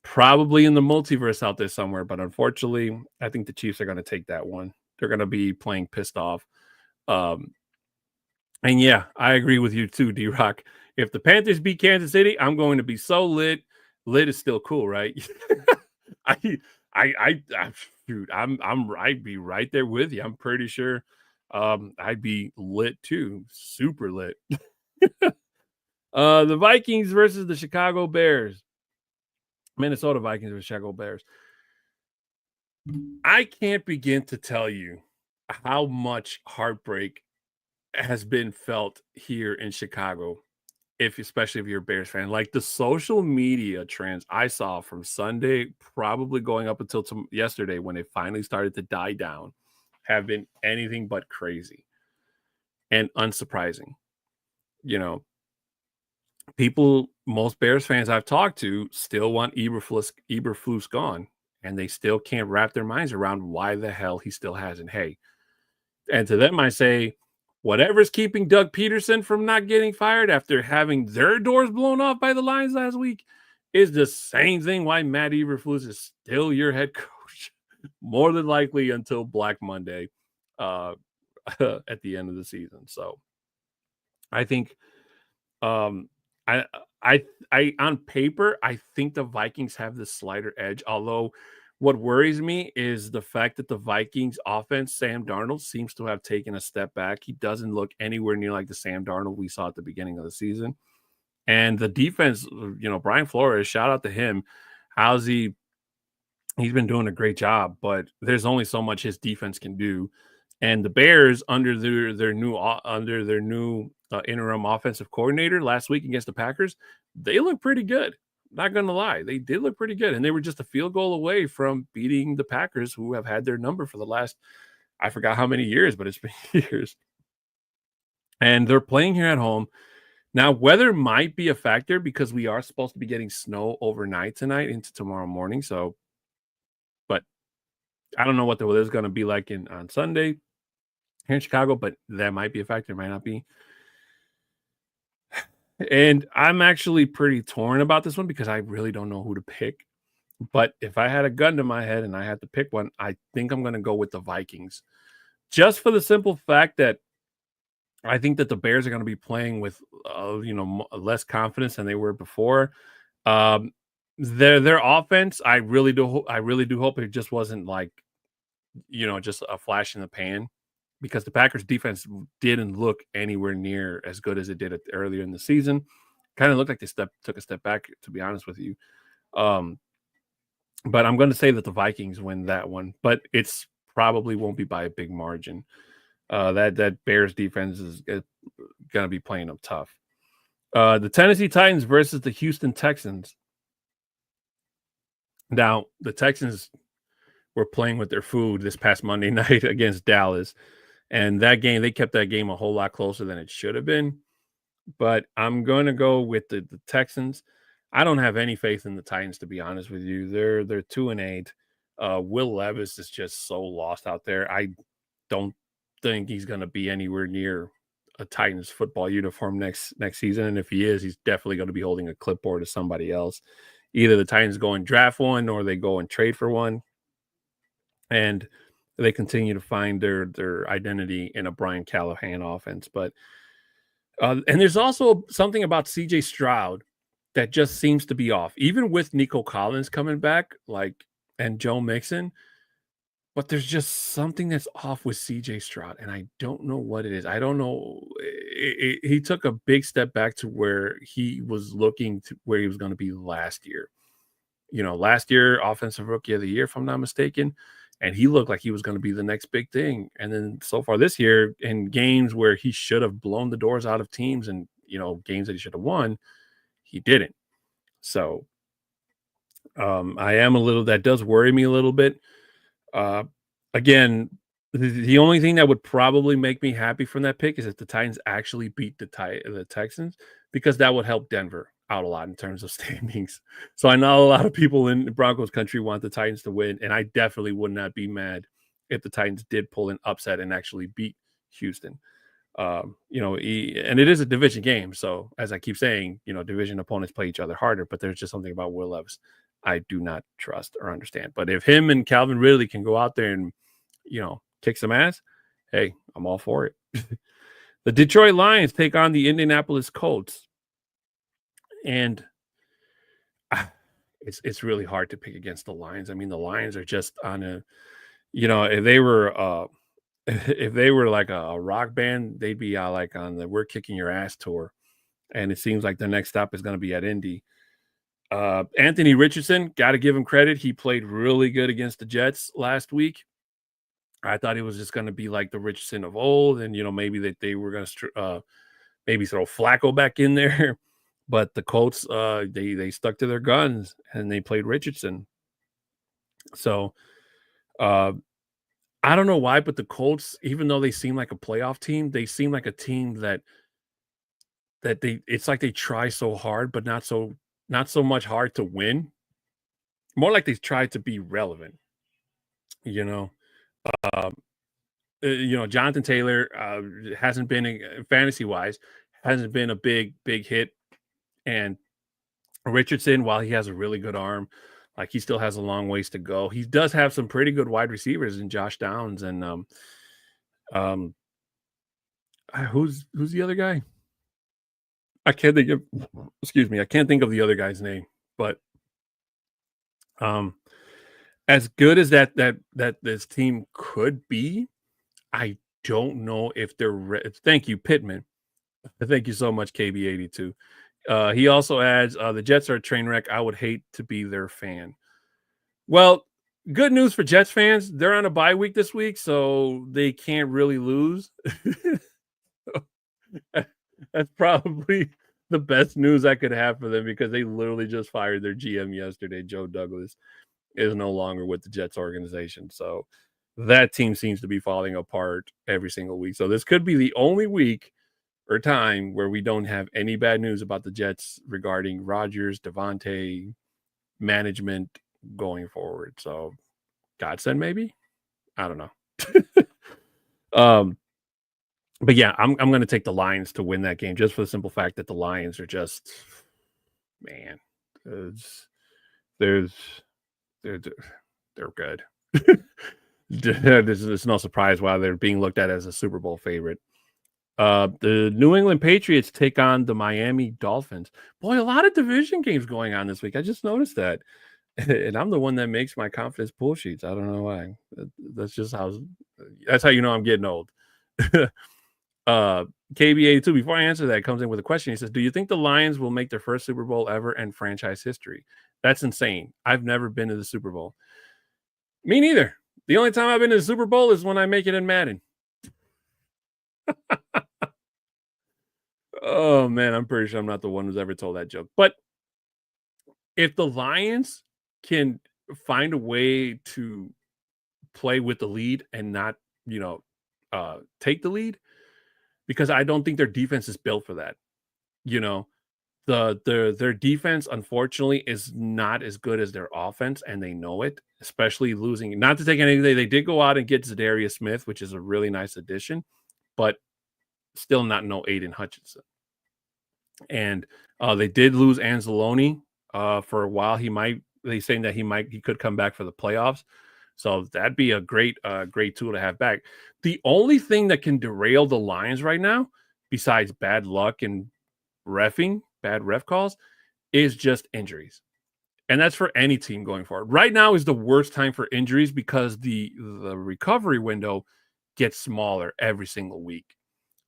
Probably in the multiverse out there somewhere, but unfortunately, I think the Chiefs are going to take that one. They're going to be playing pissed off. And yeah, I agree with you too, D-Rock. If the Panthers beat Kansas City, I'm going to be so lit. Lit is still cool, right? Dude, I'd be right there with you. I'm pretty sure I'd be lit too. Super lit. The Vikings versus the Chicago Bears. Minnesota Vikings versus Chicago Bears. I can't begin to tell you how much heartbreak has been felt here in Chicago, especially if you're a Bears fan. Like the social media trends I saw from Sunday, probably going up until yesterday when it finally started to die down, have been anything but crazy and unsurprising. Most Bears fans I've talked to still want Eberflus gone, and they still can't wrap their minds around why the hell he still hasn't. Hey, and to them I say, whatever's keeping Doug Peterson from not getting fired after having their doors blown off by the Lions last week is the same thing why Matt Eberflus is still your head coach, more than likely until Black Monday at the end of the season. So I think I on paper, I think the Vikings have the slighter edge, although what worries me is the fact that the Vikings offense, Sam Darnold, seems to have taken a step back. He doesn't look anywhere near like the Sam Darnold we saw at the beginning of the season. And the defense, Brian Flores, shout out to him. He's been doing a great job, but there's only so much his defense can do. And the Bears, under their new interim offensive coordinator last week against the Packers, they look pretty good. Not going to lie. They did look pretty good. And they were just a field goal away from beating the Packers, who have had their number for the last, I forgot how many years, but it's been years. And they're playing here at home. Now, weather might be a factor because we are supposed to be getting snow overnight tonight into tomorrow morning. So, but I don't know what the weather is going to be like on Sunday here in Chicago, but that might be a factor, might not be. And I'm actually pretty torn about this one because I really don't know who to pick. But if I had a gun to my head and I had to pick one, I think I'm going to go with the Vikings. Just for the simple fact that I think that the Bears are going to be playing with, less confidence than they were before. Their offense, I really do hope it just wasn't like just a flash in the pan, because the Packers defense didn't look anywhere near as good as it did earlier in the season. Kind of looked like they took a step back, to be honest with you. But I'm going to say that the Vikings win that one, but it's probably won't be by a big margin. That Bears defense is going to be playing them tough. The Tennessee Titans versus the Houston Texans. Now, the Texans were playing with their food this past Monday night against Dallas, and that game, they kept that game a whole lot closer than it should have been. But I'm going to go with the Texans. I don't have any faith in the Titans, to be honest with you. They're 2-8. Will Levis is just so lost out there. I don't think he's going to be anywhere near a Titans football uniform next season. And if he is, he's definitely going to be holding a clipboard to somebody else. Either the Titans go and draft one, or they go and trade for one. And they continue to find their identity in a Brian Callahan offense. But and there's also something about CJ Stroud that just seems to be off, even with Nico Collins coming back, and Joe Mixon. But there's just something that's off with CJ Stroud, and I don't know what it is. I don't know. He took a big step back to where he was looking to where he was going to be last year. Last year, Offensive Rookie of the Year, if I'm not mistaken, and he looked like he was going to be the next big thing. And then so far this year, in games where he should have blown the doors out of teams and, games that he should have won, he didn't. So I am that does worry me a little bit. Again, the only thing that would probably make me happy from that pick is if the Titans actually beat the Texans, because that would help Denver out a lot in terms of standings. So I know a lot of people in Broncos country want the Titans to win, and I definitely would not be mad if the Titans did pull an upset and actually beat Houston. And it is a division game, so as I keep saying, division opponents play each other harder, but there's just something about Will Levis I do not trust or understand. But if him and Calvin Ridley can go out there and, kick some ass, hey, I'm all for it. The Detroit Lions take on the Indianapolis Colts. And it's really hard to pick against the Lions. I mean, the Lions are just on if they were like a rock band, they'd be like on the "We're Kicking Your Ass" tour. And it seems like the next stop is going to be at Indy. Anthony Richardson, got to give him credit. He played really good against the Jets last week. I thought he was just going to be like the Richardson of old, and maybe that they were going to maybe throw Flacco back in there. But the Colts, they stuck to their guns and they played Richardson. So I don't know why, but the Colts, even though they seem like a playoff team, they seem like a team that it's like they try so hard, but not so much hard to win. More like they try to be relevant. Jonathan Taylor hasn't been fantasy wise, hasn't been a big hit. And Richardson, while he has a really good arm, he still has a long ways to go. He does have some pretty good wide receivers in Josh Downs and who's the other guy? I can't think of the other guy's name, but as good as that this team could be, I don't know if they're thank you, Pittman. Thank you so much, KB82. He also adds, the Jets are a train wreck. I would hate to be their fan. Well, good news for Jets fans. They're on a bye week this week, so they can't really lose. That's probably the best news I could have for them, because they literally just fired their GM yesterday. Joe Douglas is no longer with the Jets organization. So that team seems to be falling apart every single week. So this could be the only week or time where we don't have any bad news about the Jets regarding Rodgers, Devontae, management going forward. So godsend, maybe? I don't know. But yeah, I'm going to take the Lions to win that game, just for the simple fact that the Lions are just, man, they're good. There's no surprise why they're being looked at as a Super Bowl favorite. The New England Patriots take on the Miami Dolphins. Boy, a lot of division games going on this week. I just noticed that. And I'm the one that makes my confidence pull sheets. I don't know why. That's just that's how you know I'm getting old. uh KB82, before I answer that, comes in with a question. He says, do you think the Lions will make their first Super Bowl ever in franchise history? That's insane. I've never been to the Super Bowl. Me neither. The only time I've been to the Super Bowl is when I make it in Madden. Oh man, I'm pretty sure I'm not the one who's ever told that joke. But if the Lions can find a way to play with the lead and not, you know, take the lead, because I don't think their defense is built for that. You know, their defense, unfortunately, is not as good as their offense, and they know it. Especially losing. Not to take anything, they did go out and get Zadarius Smith, which is a really nice addition, but still not no Aiden Hutchinson. And they did lose Anzalone for a while. They saying that he could come back for the playoffs. So that'd be a great tool to have back. The only thing that can derail the Lions right now, besides bad luck and bad ref calls, is just injuries. And that's for any team going forward. Right now is the worst time for injuries because the recovery window gets smaller every single week.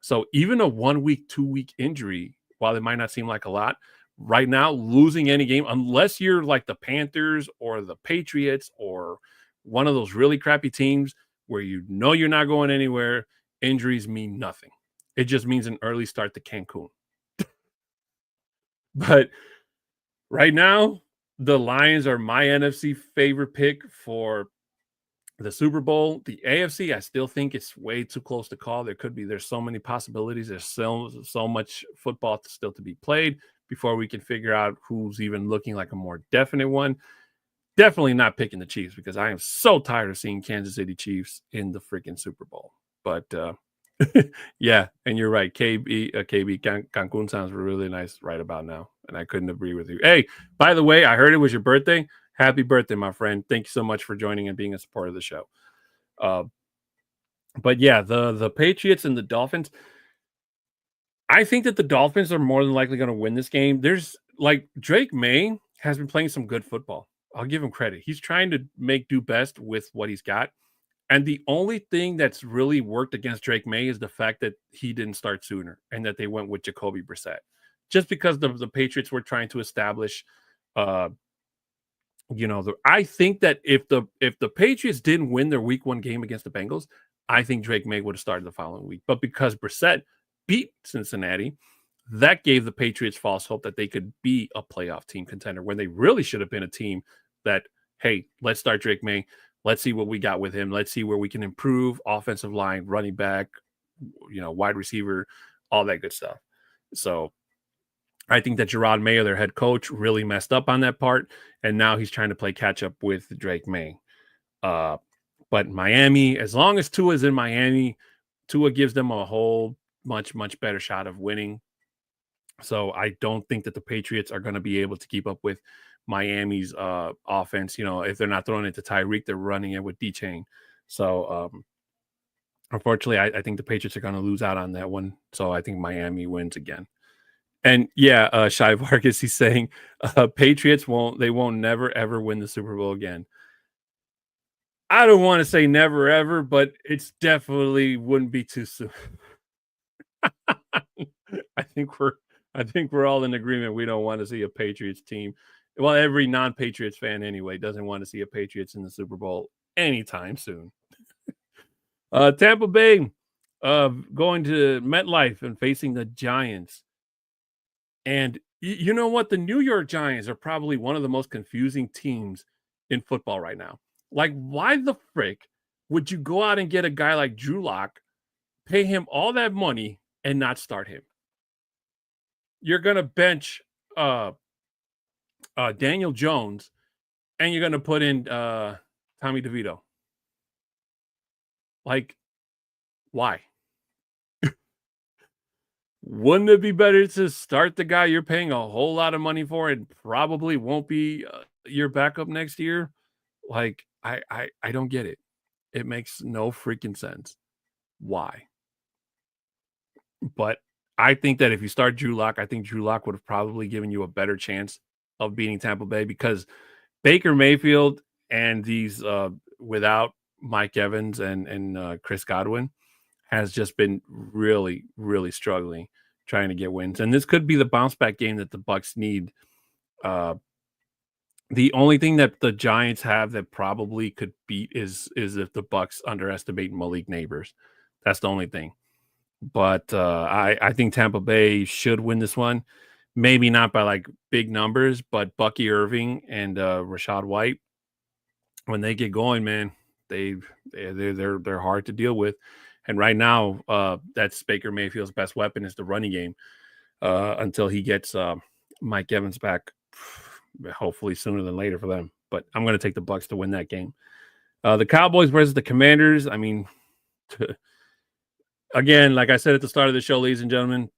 So even a 1 week, 2 week injury, while it might not seem like a lot, right now losing any game, unless you're like the Panthers or the Patriots or one of those really crappy teams where you know you're not going anywhere, injuries mean nothing. It just means an early start to Cancun. But right now, the Lions are my NFC favorite pick for the Super Bowl. The AFC, I still think it's way too close to call. There's so many possibilities. There's so much football still to be played before we can figure out who's even looking like a more definite one. Definitely not picking the Chiefs because I am so tired of seeing Kansas City Chiefs in the freaking Super Bowl. But yeah, and you're right. Cancun sounds really nice right about now, and I couldn't agree with you. Hey, by the way, I heard it was your birthday. Happy birthday, my friend. Thank you so much for joining and being a supporter of the show. But yeah, the Patriots and the Dolphins. I think that the Dolphins are more than likely going to win this game. There's like Drake May has been playing some good football. I'll give him credit. He's trying to do best with what he's got. And the only thing that's really worked against Drake May is the fact that he didn't start sooner and that they went with Jacoby Brissett. Just because the Patriots were trying to establish I think that if the Patriots didn't win their week 1 game against the Bengals, I think Drake May would have started the following week. But because Brissett beat Cincinnati, that gave the Patriots false hope that they could be a playoff team contender when they really should have been a team that, hey, let's start Drake May. Let's see what we got with him. Let's see where we can improve offensive line, running back, wide receiver, all that good stuff. So I think that Gerard Mayo, their head coach, really messed up on that part, and now he's trying to play catch up with Drake May. But Miami, as long as Tua is in Miami, Tua gives them a whole much better shot of winning. So I don't think that the Patriots are going to be able to keep up with Miami's offense. If they're not throwing it to Tyreek, they're running it with D-Chain. So unfortunately, I think the Patriots are going to lose out on that one. So I think Miami wins again. And yeah, Shai Vargas, he's saying Patriots won't never ever win the Super Bowl again. I don't want to say never ever, but it's definitely wouldn't be too soon. I think we're all in agreement. We don't want to see a Patriots team. Well, every non-Patriots fan anyway doesn't want to see a Patriots in the Super Bowl anytime soon. Tampa Bay going to MetLife and facing the Giants. And you know what? The New York Giants are probably one of the most confusing teams in football right now. Like, why the frick would you go out and get a guy like Drew Lock, pay him all that money, and not start him? You're going to bench Daniel Jones, and you're going to put in Tommy DeVito. Like, why? Wouldn't it be better to start the guy you're paying a whole lot of money for and probably won't be your backup next year? Like, I don't get it. It makes no freaking sense. Why? But I think that if you start Drew Lock, I think Drew Lock would have probably given you a better chance of beating Tampa Bay because Baker Mayfield and these without Mike Evans and Chris Godwin has just been really, really struggling trying to get wins. And this could be the bounce back game that the Bucs need. The only thing that the Giants have that probably could beat is if the Bucs underestimate Malik Neighbors. That's the only thing. But I think Tampa Bay should win this one. Maybe not by like big numbers, but Bucky Irving and Rashad White, when they get going, man, they're hard to deal with. And right now, that's Baker Mayfield's best weapon is the running game until he gets Mike Evans back, hopefully sooner than later for them. But I'm going to take the Bucs to win that game. The Cowboys versus the Commanders. I mean, again, like I said at the start of the show, ladies and gentlemen,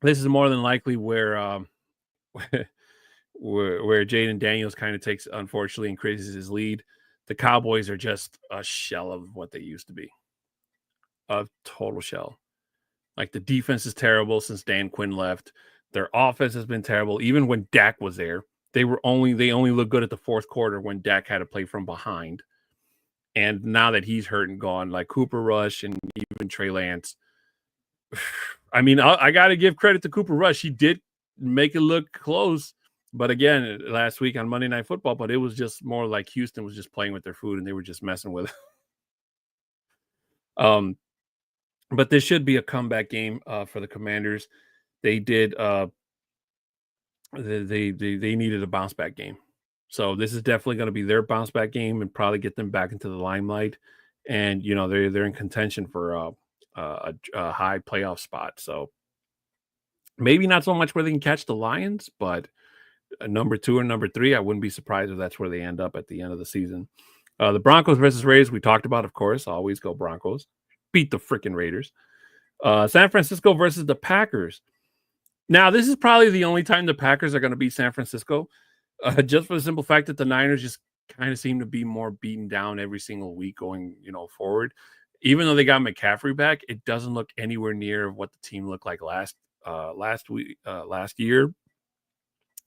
this is more than likely where Jaden Daniels kind of takes, unfortunately, increases his lead. The Cowboys are just a shell of what they used to be. A total shell. Like, the defense is terrible since Dan Quinn left. Their offense has been terrible. Even when Dak was there, they only looked good at the fourth quarter when Dak had to play from behind. And now that he's hurt and gone, like Cooper Rush and even Trey Lance, I mean, I got to give credit to Cooper Rush. He did make it look close. But again, last week on Monday Night Football, but it was just more like Houston was just playing with their food and they were just messing with it. But this should be a comeback game for the Commanders. They did they needed a bounce back game. So this is definitely going to be their bounce back game and probably get them back into the limelight. And you know, they're in contention for a high playoff spot. So maybe not so much where they can catch the Lions, but number 2 or number 3, I wouldn't be surprised if that's where they end up at the end of the season. The Broncos versus Raiders, we talked about, of course. Always go Broncos. Beat the freaking Raiders. San Francisco versus the Packers. Now, this is probably the only time the Packers are going to beat San Francisco, just for the simple fact that the Niners just kind of seem to be more beaten down every single week going, forward. Even though they got McCaffrey back, it doesn't look anywhere near what the team looked like last year.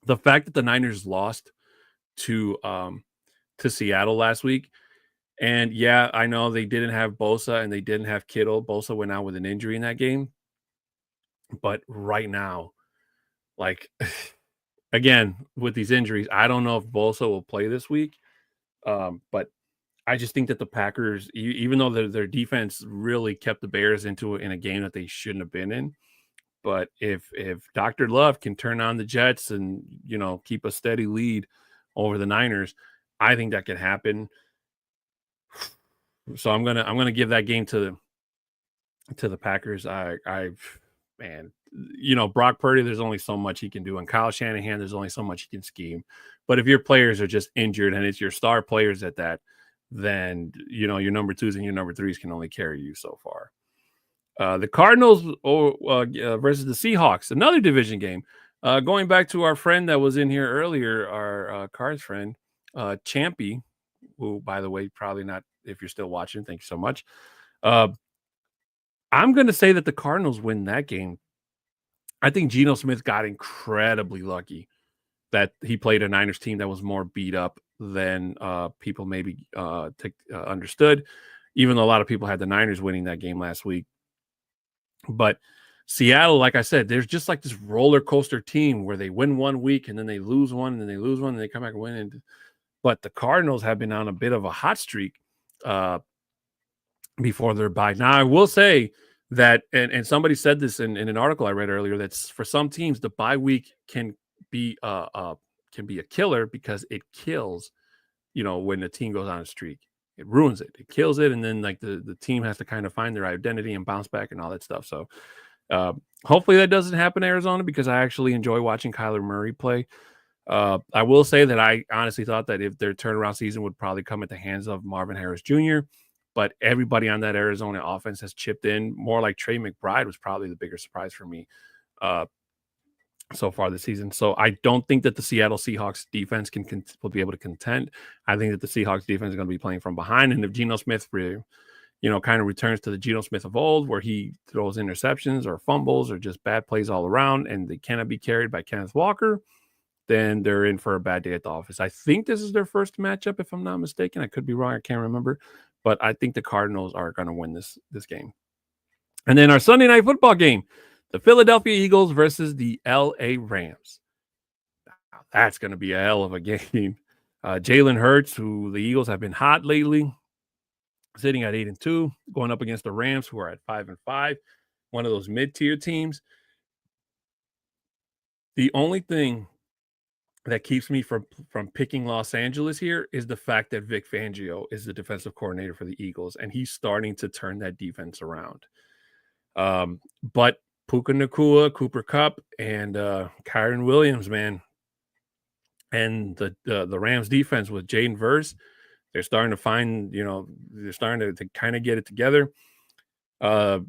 The fact that the Niners lost to Seattle last week, and yeah, I know they didn't have Bosa and they didn't have Kittle. Bosa went out with an injury in that game. But right now, like, again, with these injuries, I don't know if Bosa will play this week. But I just think that the Packers, even though their defense really kept the Bears in a game that they shouldn't have been in, but if Dr. Love can turn on the Jets and keep a steady lead over the Niners, I think that can happen. So I'm gonna give that game to the Packers. Man, Brock Purdy, there's only so much he can do, and Kyle Shanahan, there's only so much he can scheme. But if your players are just injured and it's your star players at that, then your number 2s and your number 3s can only carry you so far. The Cardinals versus the Seahawks, another division game. Going back to our friend that was in here earlier, our Cards friend, Champy, who, by the way, probably not, if you're still watching, thank you so much. I'm going to say that the Cardinals win that game. I think Geno Smith got incredibly lucky that he played a Niners team that was more beat up than people maybe understood, even though a lot of people had the Niners winning that game last week. But Seattle, like I said, there's just like this roller coaster team where they win one week and then they lose one and then they lose one and they come back and win. But the Cardinals have been on a bit of a hot streak before their bye. Now, I will say that, and somebody said this in an article I read earlier, that for some teams, the bye week can be a killer because it kills, when the team goes on a streak. It ruins it. It kills it. And then like the team has to kind of find their identity and bounce back and all that stuff. So hopefully that doesn't happen in Arizona, because I actually enjoy watching Kyler Murray play. I will say that I honestly thought that if their turnaround season would probably come at the hands of Marvin Harris Jr., but everybody on that Arizona offense has chipped in. More like Trey McBride was probably the bigger surprise for me so far this season. So I don't think that the Seattle Seahawks defense will be able to contend. I think that the Seahawks defense is going to be playing from behind. And if Geno Smith, kind of returns to the Geno Smith of old, where he throws interceptions or fumbles or just bad plays all around, and they cannot be carried by Kenneth Walker, then they're in for a bad day at the office. I think this is their first matchup, if I'm not mistaken. I could be wrong. I can't remember. But I think the Cardinals are going to win this game. And then our Sunday night football game, the Philadelphia Eagles versus the LA Rams. That's going to be a hell of a game. Jalen Hurts, who the Eagles have been hot lately, sitting at 8-2, going up against the Rams, who are at 5-5, one of those mid-tier teams. The only thing that keeps me from picking Los Angeles here is the fact that Vic Fangio is the defensive coordinator for the Eagles, and he's starting to turn that defense around. But Puka Nacua, Cooper Kupp, and Kyron Williams, man, and the Rams defense with Jaden Verse, they're starting to find, they're starting to kind of get it together. I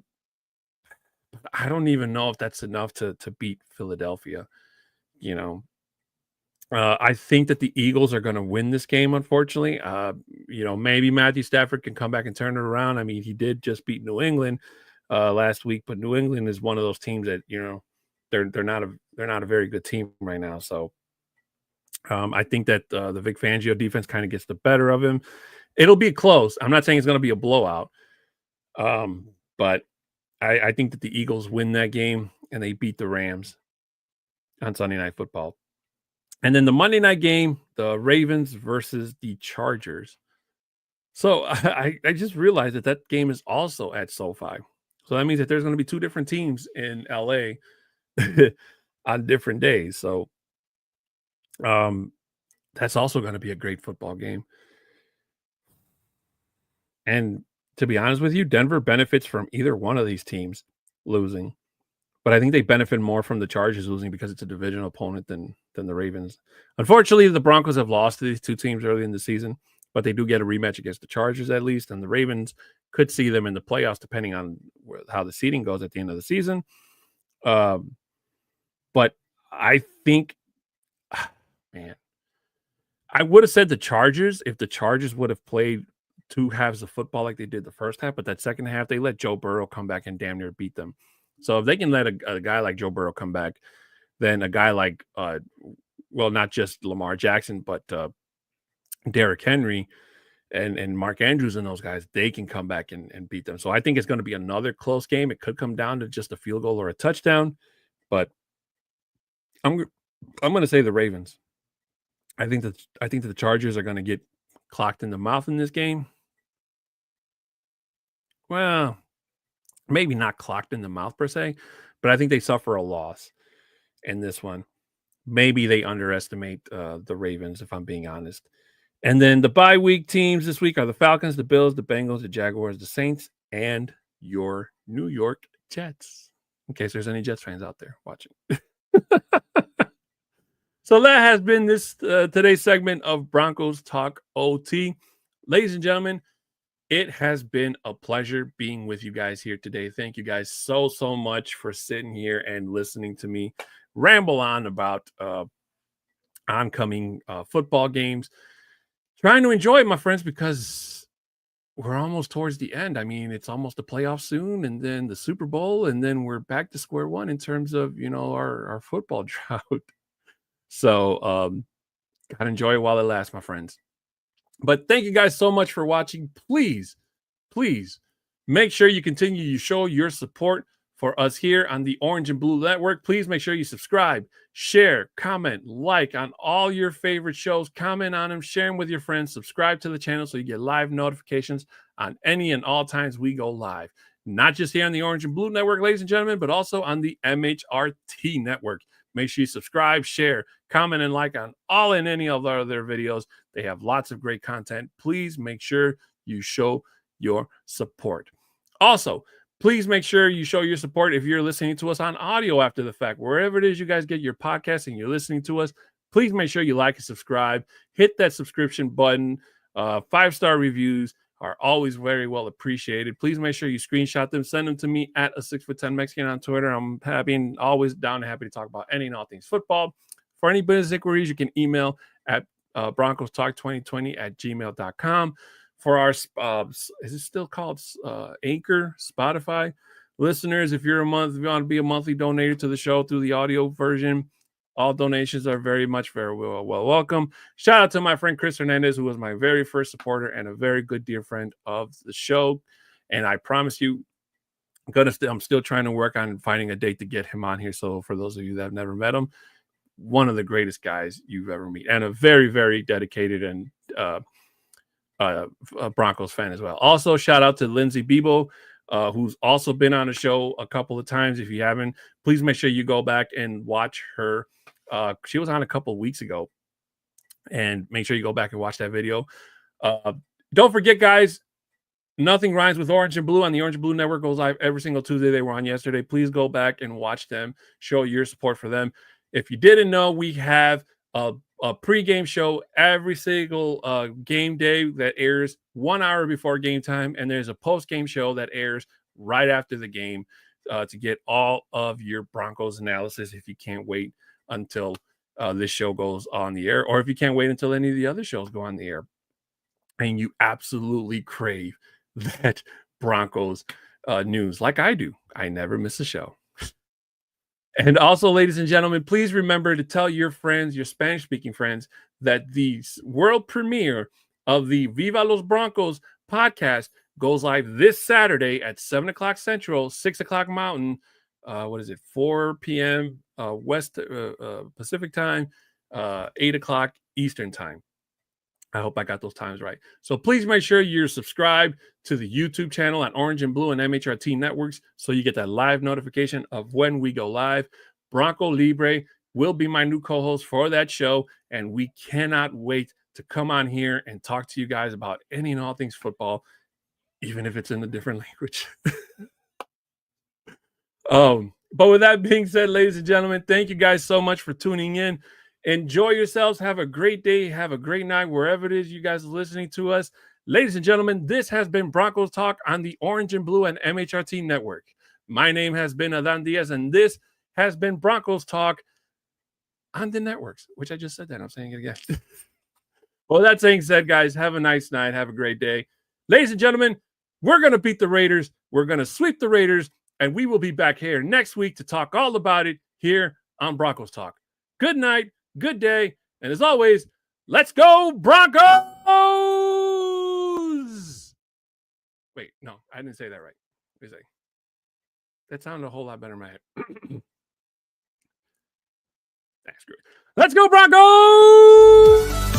don't even know if that's enough to beat Philadelphia. I think that the Eagles are going to win this game, unfortunately. Maybe Matthew Stafford can come back and turn it around. I mean, he did just beat New England last week, but New England is one of those teams that, they're not a very good team right now. So I think that the Vic Fangio defense kind of gets the better of him. It'll be close. I'm not saying it's going to be a blowout. But I think that the Eagles win that game and they beat the Rams on Sunday Night Football. And then the Monday night game, the Ravens versus the Chargers. So I just realized that game is also at SoFi. So that means that there's going to be two different teams in LA on different days. So that's also going to be a great football game. And to be honest with you, Denver benefits from either one of these teams losing. But I think they benefit more from the Chargers losing because it's a divisional opponent than the Ravens. Unfortunately, the Broncos have lost to these two teams early in the season, but they do get a rematch against the Chargers at least, and the Ravens could see them in the playoffs depending on how the seeding goes at the end of the season. But I think, man, I would have said the Chargers if the Chargers would have played two halves of football like they did the first half, but that second half, they let Joe Burrow come back and damn near beat them. So if they can let a guy like Joe Burrow come back, then a guy like, not just Lamar Jackson, but Derrick Henry and Mark Andrews and those guys, they can come back and beat them. So I think it's going to be another close game. It could come down to just a field goal or a touchdown, but I'm going to say the Ravens. I think that the Chargers are going to get clocked in the mouth in this game. Well, maybe not clocked in the mouth per se, but I think they suffer a loss in this one. Maybe they underestimate the Ravens, if I'm being honest. And then the bye week teams this week are the Falcons, the Bills, the Bengals, the Jaguars, the Saints, and your New York Jets. In case there's any Jets fans out there watching. So that has been this today's segment of Broncos Talk OT. Ladies and gentlemen, it has been a pleasure being with you guys here today. Thank you guys so much for sitting here and listening to me ramble on about oncoming football games. Trying to enjoy it, my friends, because we're almost towards the end. I mean, it's almost the playoffs soon, and then the Super Bowl, and then we're back to square one in terms of, our football drought. So gotta enjoy it while it lasts, my friends. But thank you guys so much for watching. Please make sure you continue to show your support for us here on the Orange and Blue Network. Please make sure you subscribe, share, comment, like on all your favorite shows. Comment on them, share them with your friends. Subscribe to the channel so you get live notifications on any and all times we go live. Not just here on the Orange and Blue Network, ladies and gentlemen, but also on the MHRT Network. Make sure you subscribe, share, comment, and like on all and any of our other videos. They have lots of great content. Please make sure you show your support. Also, please make sure you show your support if you're listening to us on audio after the fact. Wherever it is you guys get your podcast and you're listening to us, please make sure you like and subscribe. Hit that subscription button. 5-star reviews are always very well appreciated. Please make sure you screenshot them. Send them to me at a 6'10" Mexican on Twitter. I'm always down and happy to talk about any and all things football. For any business inquiries, you can email at broncostalk2020@gmail.com. For our, is it still called Anchor, Spotify listeners? If you want to be a monthly donator to the show through the audio version, All donations are very welcome. Shout out to my friend Chris Hernandez, who was my very first supporter and a very good dear friend of the show. And I promise you, I'm still trying to work on finding a date to get him on here. So for those of you that have never met him, one of the greatest guys you've ever met, and a very, very dedicated and Broncos fan as well. Also, shout out to Lindsay Bebo, who's also been on the show a couple of times. If you haven't, please make sure you go back and watch her. She was on a couple of weeks ago, and make sure you go back and watch that video. Don't forget, guys, Nothing Rhymes with Orange and Blue on the Orange and Blue Network goes live every single Tuesday. They were on yesterday. Please go back and watch them. Show your support for them. If you didn't know, we have a pregame show every single game day that airs 1 hour before game time, and there's a post-game show that airs right after the game to get all of your Broncos analysis if you can't wait until this show goes on the air, or if you can't wait until any of the other shows go on the air and you absolutely crave that Broncos news like I do. I never miss a show. And also, ladies and gentlemen, please remember to tell your friends, your Spanish-speaking friends, that the world premiere of the Viva Los Broncos podcast goes live this Saturday at 7 o'clock Central, 6 o'clock Mountain. 4 p.m. West Pacific time, 8 o'clock Eastern time. I hope I got those times right. So please make sure you're subscribed to the YouTube channel at Orange and Blue and MHRT Networks so you get that live notification of when we go live. Bronco Libre will be my new co-host for that show, and we cannot wait to come on here and talk to you guys about any and all things football, even if it's in a different language. But with that being said, ladies and gentlemen, thank you guys so much for tuning in. Enjoy yourselves. Have a great day. Have a great night, wherever it is you guys are listening to us. Ladies and gentlemen, this has been Broncos Talk on the Orange and Blue and MHRT Network. My name has been Adan Diaz, and this has been Broncos Talk on the networks, which I just said that. I'm saying it again. Well, that being said, guys, have a nice night. Have a great day. Ladies and gentlemen, we're going to beat the Raiders. We're going to sweep the Raiders, and we will be back here next week to talk all about it here on Broncos Talk. Good night. Good day. And as always, let's go Broncos! Wait, no, I didn't say that right. Wait a second. That sounded a whole lot better in my head. That's good. Let's go Broncos!